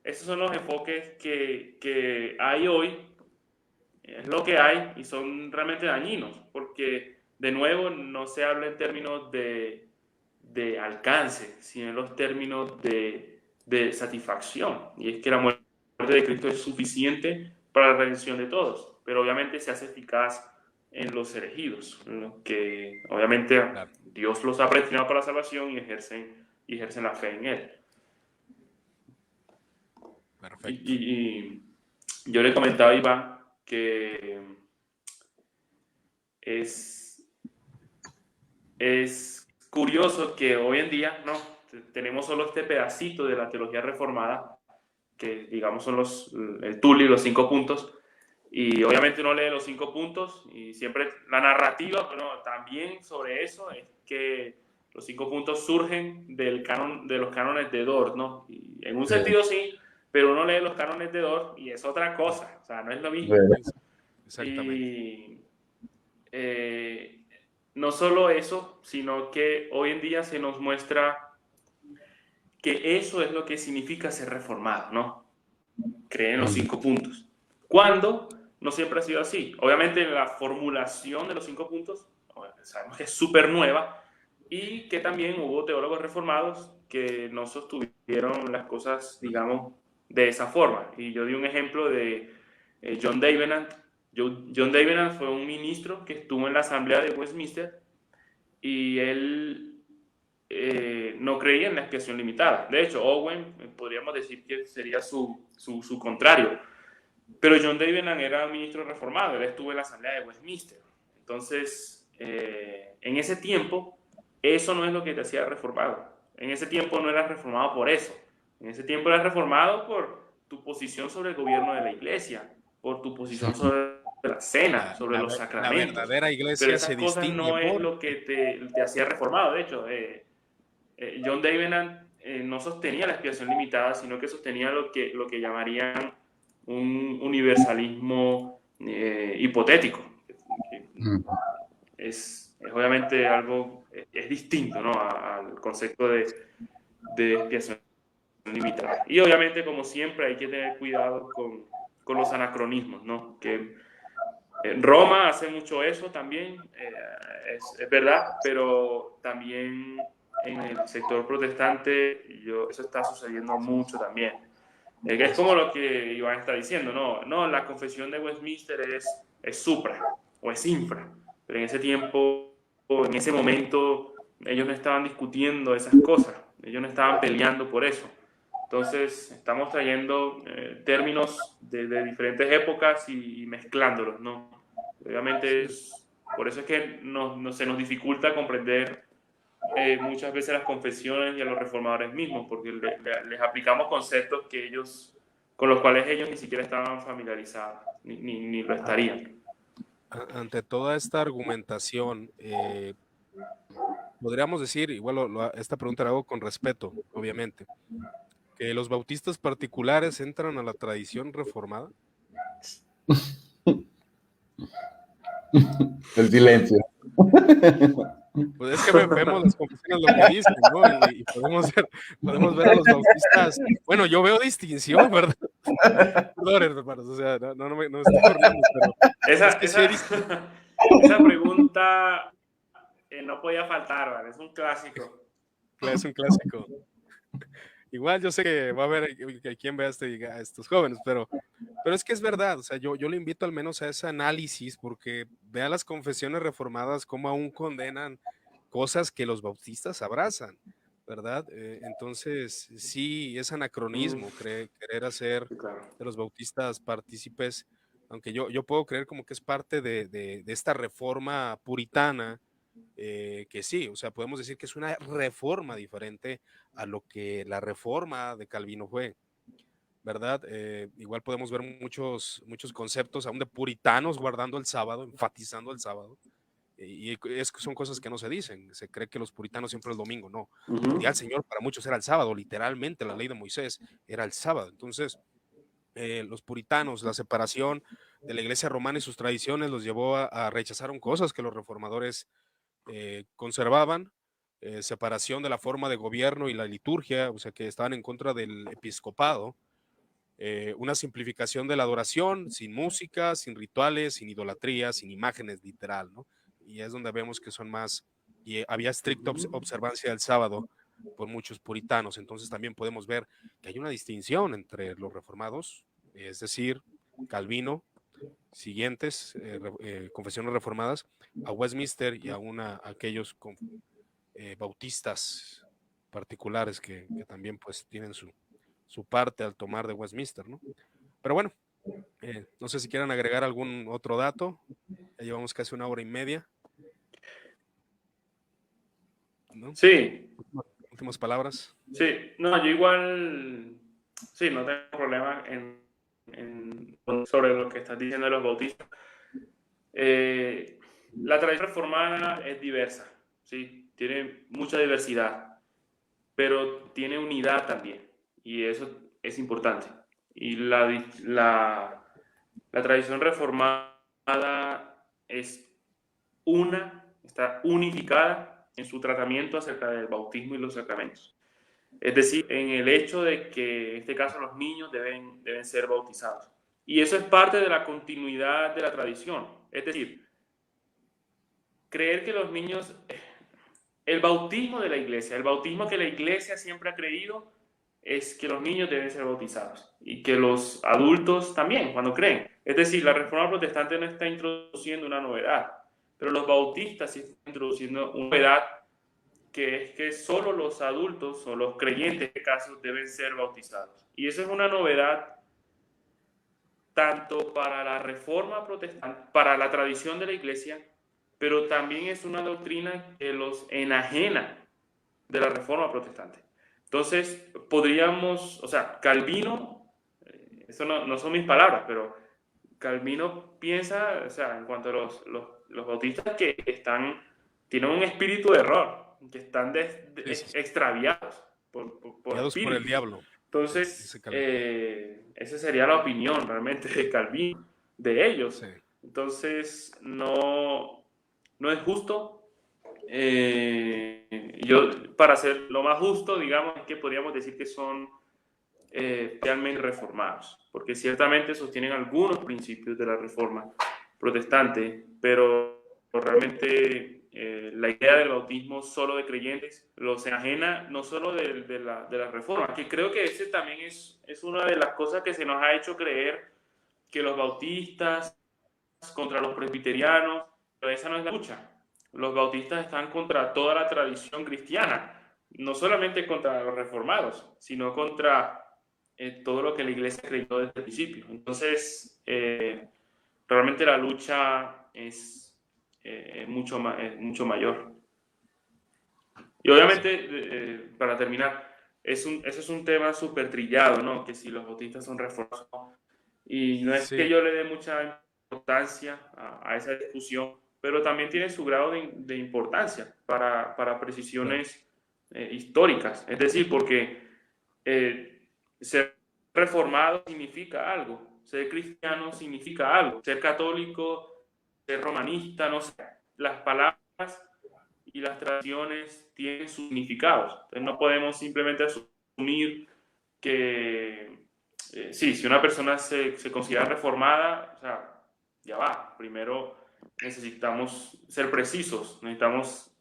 esos son los enfoques que hay hoy, es lo que hay, y son realmente dañinos, porque de nuevo no se habla en términos de alcance, sino en los términos de satisfacción. Y es que la muerte de Cristo es suficiente para la redención de todos, pero obviamente se hace eficaz en los elegidos, ¿no? Que obviamente Dios los ha predestinado para la salvación y ejercen la fe en Él. Perfecto. Y yo le comentaba a Iván que es curioso que hoy en día, ¿no?, tenemos solo este pedacito de la teología reformada, que digamos son el Tulli, los 5 puntos, y obviamente uno lee los 5 puntos y siempre la narrativa, pero también sobre eso es que los 5 puntos surgen de los cánones de Dort, ¿no? Y en un sentido sí, pero uno lee los cánones de Dort y es otra cosa, o sea, no es lo mismo. Exactamente. Y no solo eso, sino que hoy en día se nos muestra que eso es lo que significa ser reformado, ¿no? Creer en los 5 puntos. Cuando no siempre ha sido así. Obviamente la formulación de los 5 puntos sabemos que es súper nueva y que también hubo teólogos reformados que no sostuvieron las cosas, digamos, de esa forma. Y yo di un ejemplo de John Davenant. John Davenant fue un ministro que estuvo en la Asamblea de Westminster y él no creía en la expiación limitada. De hecho, Owen podríamos decir que sería su contrario. Pero John Davenant era un ministro reformado, él estuvo en la Asamblea de Westminster. Entonces, en ese tiempo, eso no es lo que te hacía reformado. En ese tiempo no eras reformado por eso. En ese tiempo eras reformado por tu posición sobre el gobierno de la iglesia, por tu posición sobre la cena, sobre los La sacramentos. verdadera Pero iglesia esas se cosas distingue no es por... lo que te hacía reformado. De hecho, John Davenant no sostenía la expiación limitada, sino que sostenía lo que llamarían un universalismo hipotético. Es obviamente algo, es distinto, ¿no? Al concepto de expiación limitada. Y obviamente, como siempre, hay que tener cuidado con los anacronismos, ¿no? Que Roma hace mucho eso también, es verdad, pero también en el sector protestante eso está sucediendo mucho también. Es como lo que Iván está diciendo, no, la confesión de Westminster es supra o es infra, pero en ese tiempo, en ese momento, ellos no estaban discutiendo esas cosas, ellos no estaban peleando por eso. Entonces, estamos trayendo términos de diferentes épocas y mezclándolos, ¿no? Obviamente, por eso es que se nos dificulta comprender muchas veces las confesiones y a los reformadores mismos, porque les aplicamos conceptos con los cuales ellos ni siquiera estaban familiarizados, ni lo estarían. Ante toda esta argumentación, podríamos decir, igual esta pregunta la hago con respeto, obviamente, que los bautistas particulares entran a la tradición reformada. El silencio. Pues es que vemos las confesiones lo que dicen, ¿no? Y podemos ver a los bautistas. Bueno, yo veo distinción, ¿verdad? Perdón, hermanos, o sea, no me estoy burlando, pero es que sí hay distinción. Esa pregunta no podía faltar, ¿vale? Es un clásico. Es un clásico. Igual yo sé que va a haber quien vea a estos jóvenes, pero es que es verdad, o sea, yo le invito al menos a ese análisis, porque vea las confesiones reformadas como aún condenan cosas que los bautistas abrazan, ¿verdad? Entonces, sí, es anacronismo querer hacer de los bautistas partícipes, aunque yo puedo creer como que es parte de esta reforma puritana, que sí, o sea, podemos decir que es una reforma diferente a lo que la reforma de Calvino fue, ¿verdad? Igual podemos ver muchos conceptos aún de puritanos guardando el sábado, enfatizando el sábado, y son cosas que no se dicen. Se cree que los puritanos siempre es domingo. No, el día del Señor para muchos era el sábado, literalmente la ley de Moisés era el sábado. Entonces, los puritanos, la separación de la iglesia romana y sus tradiciones los llevó a rechazar cosas que los reformadores conservaban, separación de la forma de gobierno y la liturgia, o sea que estaban en contra del episcopado, una simplificación de la adoración, sin música, sin rituales, sin idolatría, sin imágenes literal, ¿no? Y es donde vemos que son más, y había estricta observancia del sábado por muchos puritanos. Entonces también podemos ver que hay una distinción entre los reformados, es decir, Calvino, siguientes confesiones reformadas, a Westminster y aún a aquellos bautistas particulares que también pues tienen su parte al tomar de Westminster, ¿no? Pero bueno, no sé si quieran agregar algún otro dato. Ya llevamos casi 1 hora y media, ¿no? Sí. Últimas palabras. Sí, no, yo igual, sí, no tengo problema sobre lo que estás diciendo de los bautistas. La tradición reformada es diversa, ¿sí? Tiene mucha diversidad, pero tiene unidad también, y eso es importante. Y la tradición reformada está unificada en su tratamiento acerca del bautismo y los sacramentos. Es decir, en el hecho de que en este caso los niños deben ser bautizados. Y eso es parte de la continuidad de la tradición. Es decir, creer que los niños, el bautismo de la iglesia, el bautismo que la iglesia siempre ha creído es que los niños deben ser bautizados y que los adultos también, cuando creen. Es decir, la reforma protestante no está introduciendo una novedad, pero los bautistas sí están introduciendo una novedad, que es que solo los adultos o los creyentes en este caso deben ser bautizados. Y eso es una novedad tanto para la reforma protestante, para la tradición de la iglesia, pero también es una doctrina que los enajena de la reforma protestante. Entonces, podríamos, o sea, Calvino, eso no son mis palabras, pero Calvino piensa, o sea, en cuanto a los bautistas que tienen un espíritu de error, que están extraviados por por el diablo. Entonces, esa sería la opinión realmente de Calvino, de ellos. Sí. Entonces, no es justo. Yo, para ser lo más justo, digamos, es que podríamos decir que son realmente reformados, porque ciertamente sostienen algunos principios de la reforma protestante, pero realmente la idea del bautismo solo de creyentes los enajena no solo de la reforma, que creo que ese también es una de las cosas que se nos ha hecho creer, que los bautistas contra los presbiterianos, pero esa no es la lucha. Los bautistas están contra toda la tradición cristiana, no solamente contra los reformados, sino contra todo lo que la iglesia creyó desde el principio. Entonces, realmente la lucha es mucho mayor. Y obviamente, para terminar, ese es un tema súper trillado, ¿no? Que si los bautistas son reformados. Y no es que yo le dé mucha importancia a esa discusión, pero también tiene su grado de importancia para precisiones históricas. Es decir, porque ser reformado significa algo, ser cristiano significa algo, ser católico, ser romanista, no sé, las palabras y las tradiciones tienen sus significados. Entonces no podemos simplemente asumir que sí, si una persona se considera reformada, o sea, ya va, primero necesitamos ser precisos, necesitamos,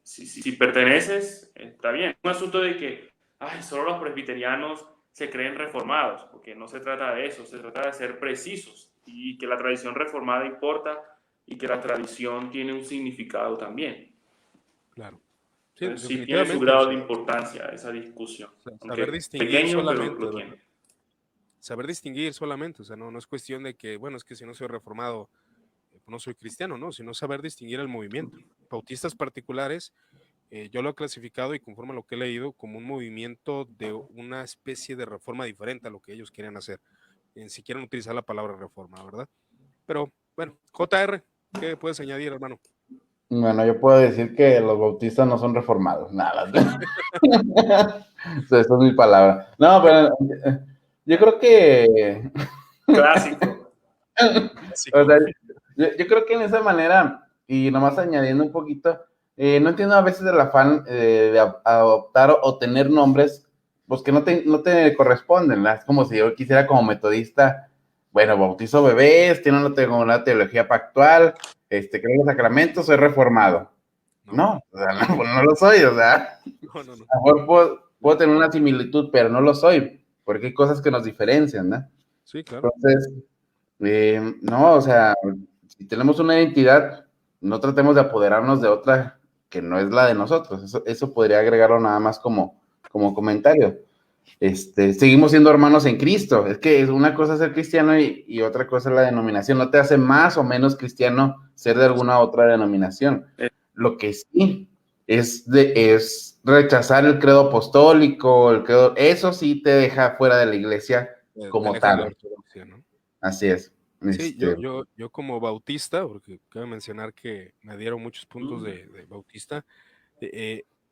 si perteneces, está bien. Es un asunto de que solo los presbiterianos se creen reformados, porque no se trata de eso, se trata de ser precisos y que la tradición reformada importa y que la tradición tiene un significado también. Claro. Sí, entonces, sí tiene su grado de importancia esa discusión. Saber distinguir pequeño, solamente. Pero tiene. Saber distinguir solamente, o sea, no es cuestión de que, bueno, es que si no soy reformado, no soy cristiano, no, sino saber distinguir el movimiento. Bautistas particulares, yo lo he clasificado y conforme a lo que he leído, como un movimiento de una especie de reforma diferente a lo que ellos quieren hacer. Si quieren utilizar la palabra reforma, ¿verdad? Pero, bueno, JR, ¿qué puedes añadir, hermano? Bueno, yo puedo decir que los bautistas no son reformados, nada. Esa es mi palabra. No, pero yo creo que... Clásico. O sea, yo creo que en esa manera, y nomás añadiendo un poquito, no entiendo a veces el afán de adoptar o tener nombres pues que no te corresponden, ¿no? Es como si yo quisiera como metodista, bueno, bautizo bebés, tiene una teología pactual, creo en los sacramentos, soy reformado. No, o sea, no lo soy, o sea, no. A lo mejor puedo tener una similitud, pero no lo soy, porque hay cosas que nos diferencian, ¿no? Sí, claro. Entonces, no, o sea, si tenemos una identidad, no tratemos de apoderarnos de otra que no es la de nosotros. Eso podría agregarlo nada más como comentario. Seguimos siendo hermanos en Cristo. Es que una cosa es ser cristiano y otra cosa es la denominación. No te hace más o menos cristiano ser de alguna otra denominación. Lo que sí es rechazar el credo apostólico, eso sí te deja fuera de la iglesia como tal. ¿No? Así es. Sí, yo como bautista, porque cabe mencionar que me dieron muchos puntos de bautista,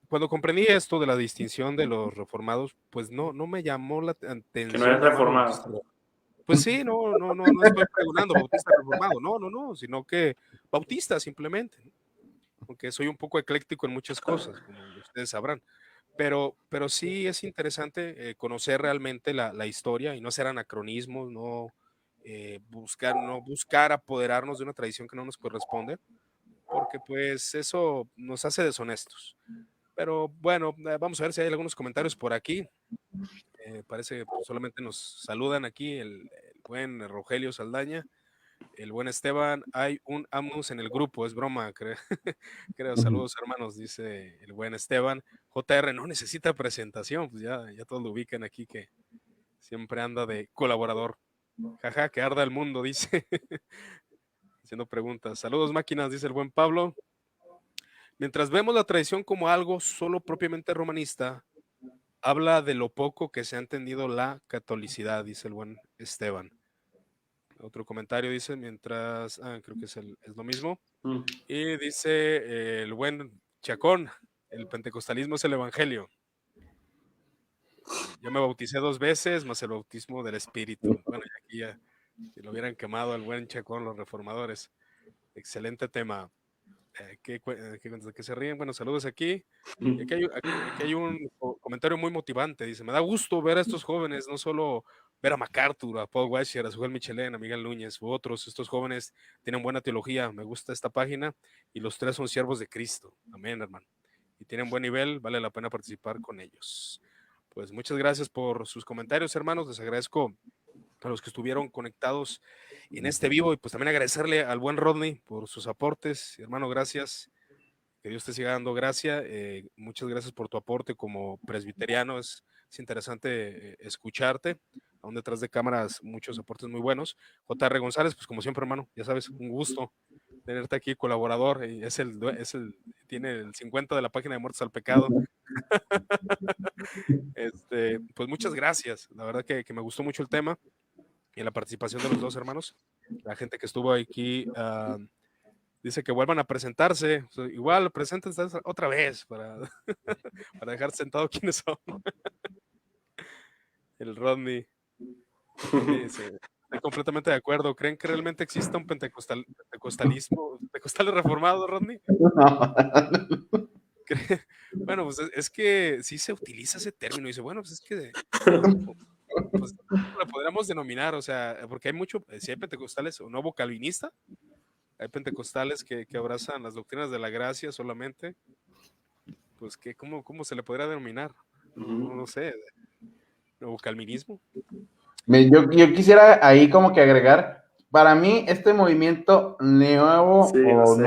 cuando comprendí esto de la distinción de los reformados, pues no me llamó la atención. Que no eres reformado. Pues sí, no estoy pregonando bautista reformado, no, sino que bautista simplemente, aunque soy un poco ecléctico en muchas cosas, como ustedes sabrán, pero sí es interesante conocer realmente la historia y no hacer anacronismos, no buscar apoderarnos de una tradición que no nos corresponde, porque pues eso nos hace deshonestos. Pero bueno, vamos a ver si hay algunos comentarios por aquí. Parece que pues, solamente nos saludan aquí el buen Rogelio Saldaña, el buen Esteban. Hay un Amus en el grupo, es broma, creo. Creo, saludos hermanos, dice el buen Esteban. JR no necesita presentación, pues ya todos lo ubican aquí que siempre anda de colaborador. Jaja, que arda el mundo, dice. Haciendo preguntas. Saludos máquinas, dice el buen Pablo. Mientras vemos la tradición como algo solo propiamente romanista, habla de lo poco que se ha entendido la catolicidad, dice el buen Esteban. Otro comentario dice, creo que es lo mismo. Y dice el buen Chacón, el pentecostalismo es el evangelio. Yo me bauticé 2 veces, más el bautismo del Espíritu. Bueno, y aquí ya, si lo hubieran quemado al buen Chacón, los reformadores. Excelente tema. ¿Qué se ríen? Bueno, saludos aquí. Y aquí hay un comentario muy motivante. Dice, me da gusto ver a estos jóvenes, no solo ver a MacArthur, a Paul Washer, a Joel Michelén, a Miguel Núñez u otros. Estos jóvenes tienen buena teología. Me gusta esta página y los 3 son siervos de Cristo. Amén, hermano. Y tienen buen nivel, vale la pena participar con ellos. Pues muchas gracias por sus comentarios, hermanos. Les agradezco a los que estuvieron conectados en este vivo y pues también agradecerle al buen Rodney por sus aportes. Hermano, gracias. Que Dios te siga dando gracia. Muchas gracias por tu aporte como presbiteriano. Es interesante escucharte. Aún detrás de cámaras, muchos aportes muy buenos. J.R. González, pues como siempre, hermano, ya sabes, un gusto tenerte aquí, colaborador. Tiene el 50 de la página de Muertos al Pecado. Pues muchas gracias. La verdad que me gustó mucho el tema y la participación de los 2 hermanos. La gente que estuvo aquí dice que vuelvan a presentarse. O sea, igual, preséntense otra vez para, para dejar sentado quiénes son. El Rodney dice, estoy completamente de acuerdo. ¿Creen que realmente exista un pentecostalismo reformado, Rodney? Bueno, pues es que sí se utiliza ese término. Dice, bueno, pues es que pues, ¿cómo lo podríamos denominar? O sea, porque hay mucho, si hay pentecostales o nuevo calvinista, hay pentecostales que abrazan las doctrinas de la gracia solamente, pues que ¿cómo se le podría denominar? No sé, nuevo calvinismo. Yo quisiera ahí como que agregar, para mí este movimiento nuevo Sí, no o sé.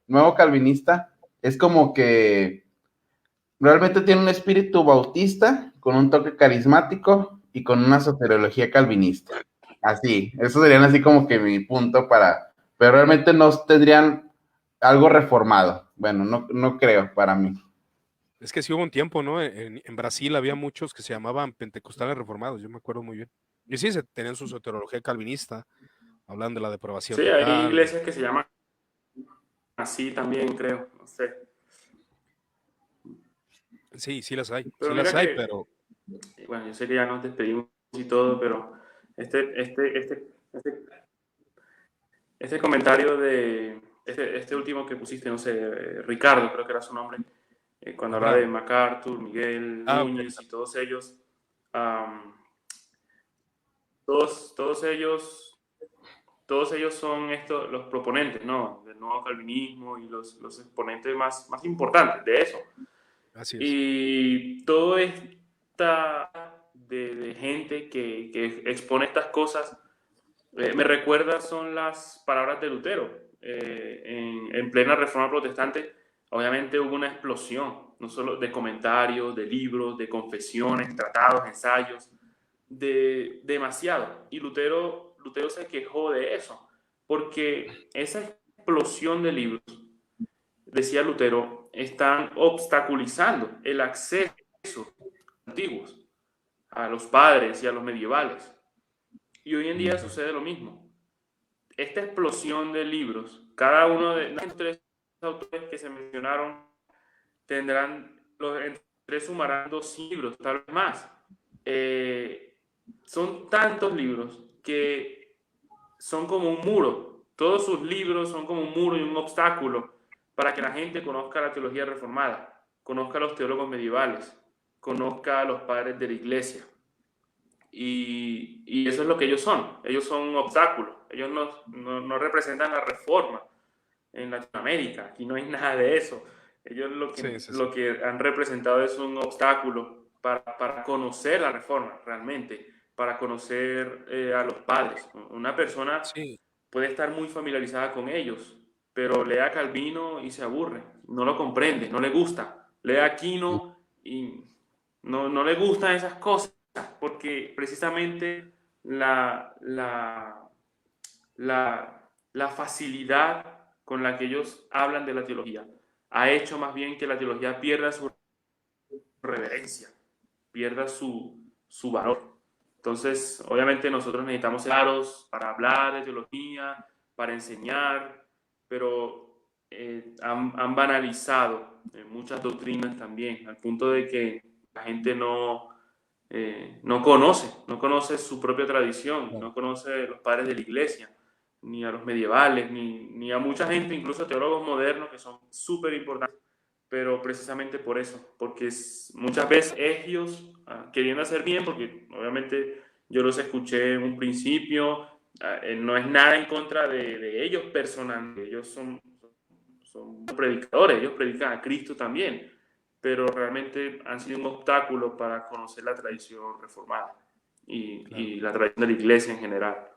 nuevo calvinista es como que realmente tiene un espíritu bautista con un toque carismático y con una soteriología calvinista. Así, esos serían así como que mi punto pero realmente no tendrían algo reformado. Bueno, no creo para mí. Es que sí hubo un tiempo, ¿no? En Brasil había muchos que se llamaban pentecostales reformados, yo me acuerdo muy bien. Y sí, tenían su soteriología calvinista, hablan de la depravación Sí, hay total. iglesias que se llaman así también, creo. No sé. Sí las hay, Pero mira que, pero bueno, yo sé que ya nos despedimos y todo, pero este comentario de este último que pusiste, no sé, Ricardo, creo que era su nombre, cuando habla de MacArthur, Miguel Núñez y todos ellos, todos ellos son los proponentes, ¿no? Del nuevo calvinismo y los exponentes más importantes de eso. así es. Y todo esta de gente que expone estas cosas, me recuerda son las palabras de Lutero. En plena Reforma Protestante, obviamente hubo una explosión, no solo de comentarios, de libros, de confesiones, tratados, ensayos, de demasiado. Y Lutero se quejó de eso, porque esa explosión de libros, decía Lutero, están obstaculizando el acceso a los antiguos, a los padres y a los medievales. Y hoy en día sucede lo mismo. Esta explosión de libros, cada uno de los 3 autores que se mencionaron tendrán, entre sumarán 2 libros, tal vez más. Son tantos libros que son como un muro. Todos sus libros son como un muro y un obstáculo para que la gente conozca la teología reformada. conozca a los teólogos medievales, conozca a los padres de la iglesia. Y eso es lo que ellos son. Ellos son un obstáculo. Ellos no representan la reforma en Latinoamérica. Aquí no hay nada de eso. Ellos lo que han representado es un obstáculo para conocer la reforma realmente, para conocer a los padres. Una persona puede estar muy familiarizada con ellos, pero lee a Calvino y se aburre, no lo comprende, no le gusta. Lee a Aquino y no le gustan esas cosas, porque precisamente la facilidad con la que ellos hablan de la teología ha hecho más bien que la teología pierda su reverencia, pierda su valor. Entonces, obviamente nosotros necesitamos ser claros para hablar de teología, para enseñar, pero han banalizado muchas doctrinas también, al punto de que la gente no conoce su propia tradición, no conoce los padres de la iglesia, ni a los medievales, ni a mucha gente, incluso teólogos modernos, que son súper importantes, pero precisamente por eso, porque muchas veces ellos, queriendo hacer bien, porque obviamente yo los escuché en un principio, no es nada en contra de ellos personalmente, ellos son predicadores, ellos predican a Cristo también, pero realmente han sido un obstáculo para conocer la tradición reformada y la tradición de la iglesia en general.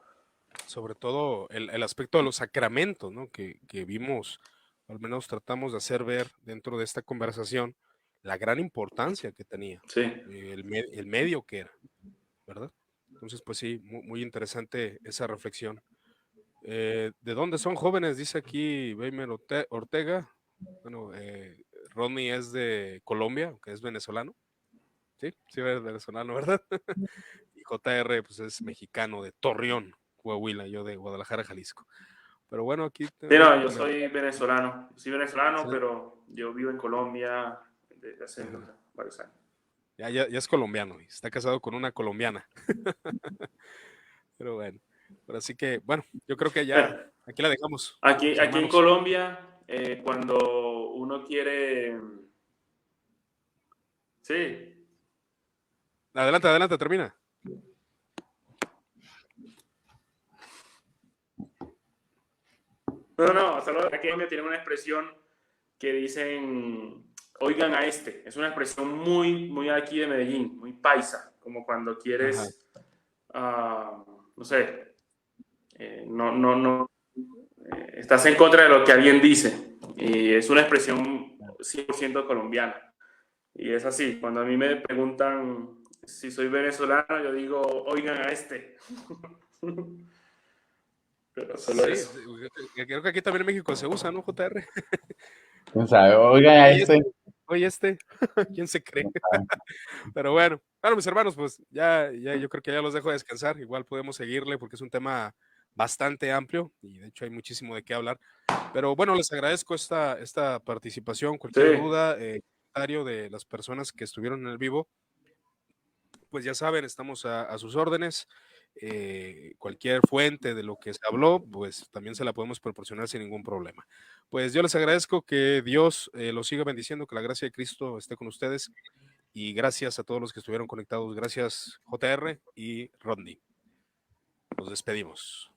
Sobre todo el aspecto de los sacramentos, ¿no? Que vimos, al menos tratamos de hacer ver dentro de esta conversación, la gran importancia que tenía, sí. el medio que era, ¿verdad? Entonces, pues sí, muy interesante esa reflexión. ¿De dónde son jóvenes? Dice aquí Weimer Ortega. Bueno, Rodney es de Colombia, que es venezolano. Sí, es venezolano, ¿verdad? Y JR, pues es mexicano de Torreón, Coahuila, yo de Guadalajara, Jalisco. Pero bueno, aquí... Sí, no, yo soy venezolano. Soy venezolano, sí, pero yo vivo en Colombia desde hace varios años. Ya es colombiano y está casado con una colombiana. Pero bueno, así que, bueno, yo creo que ya aquí la dejamos. Aquí en Colombia, cuando uno quiere... Sí. Adelante, termina. No, solo aquí en Colombia tienen una expresión que dicen, oigan a este. Es una expresión muy aquí de Medellín, muy paisa, como cuando quieres, no sé, estás en contra de lo que alguien dice. Y es una expresión 100% colombiana. Y es así, cuando a mí me preguntan si soy venezolano, yo digo, oigan a este. Pero solo sí, eso. creo que aquí también en México se usa, ¿no, JR? ¿Quién sabe? Oiga, Oye, ¿quién se cree? Pero bueno, mis hermanos, pues ya yo creo que ya los dejo descansar. Igual podemos seguirle porque es un tema bastante amplio y de hecho hay muchísimo de qué hablar. Pero bueno, les agradezco esta participación. Cualquier duda, comentario de las personas que estuvieron en el vivo, pues ya saben, estamos a sus órdenes. Cualquier fuente de lo que se habló, pues también se la podemos proporcionar sin ningún problema. Pues yo les agradezco, que Dios los siga bendiciendo, que la gracia de Cristo esté con ustedes y gracias a todos los que estuvieron conectados. Gracias, JR y Rodney. Nos despedimos.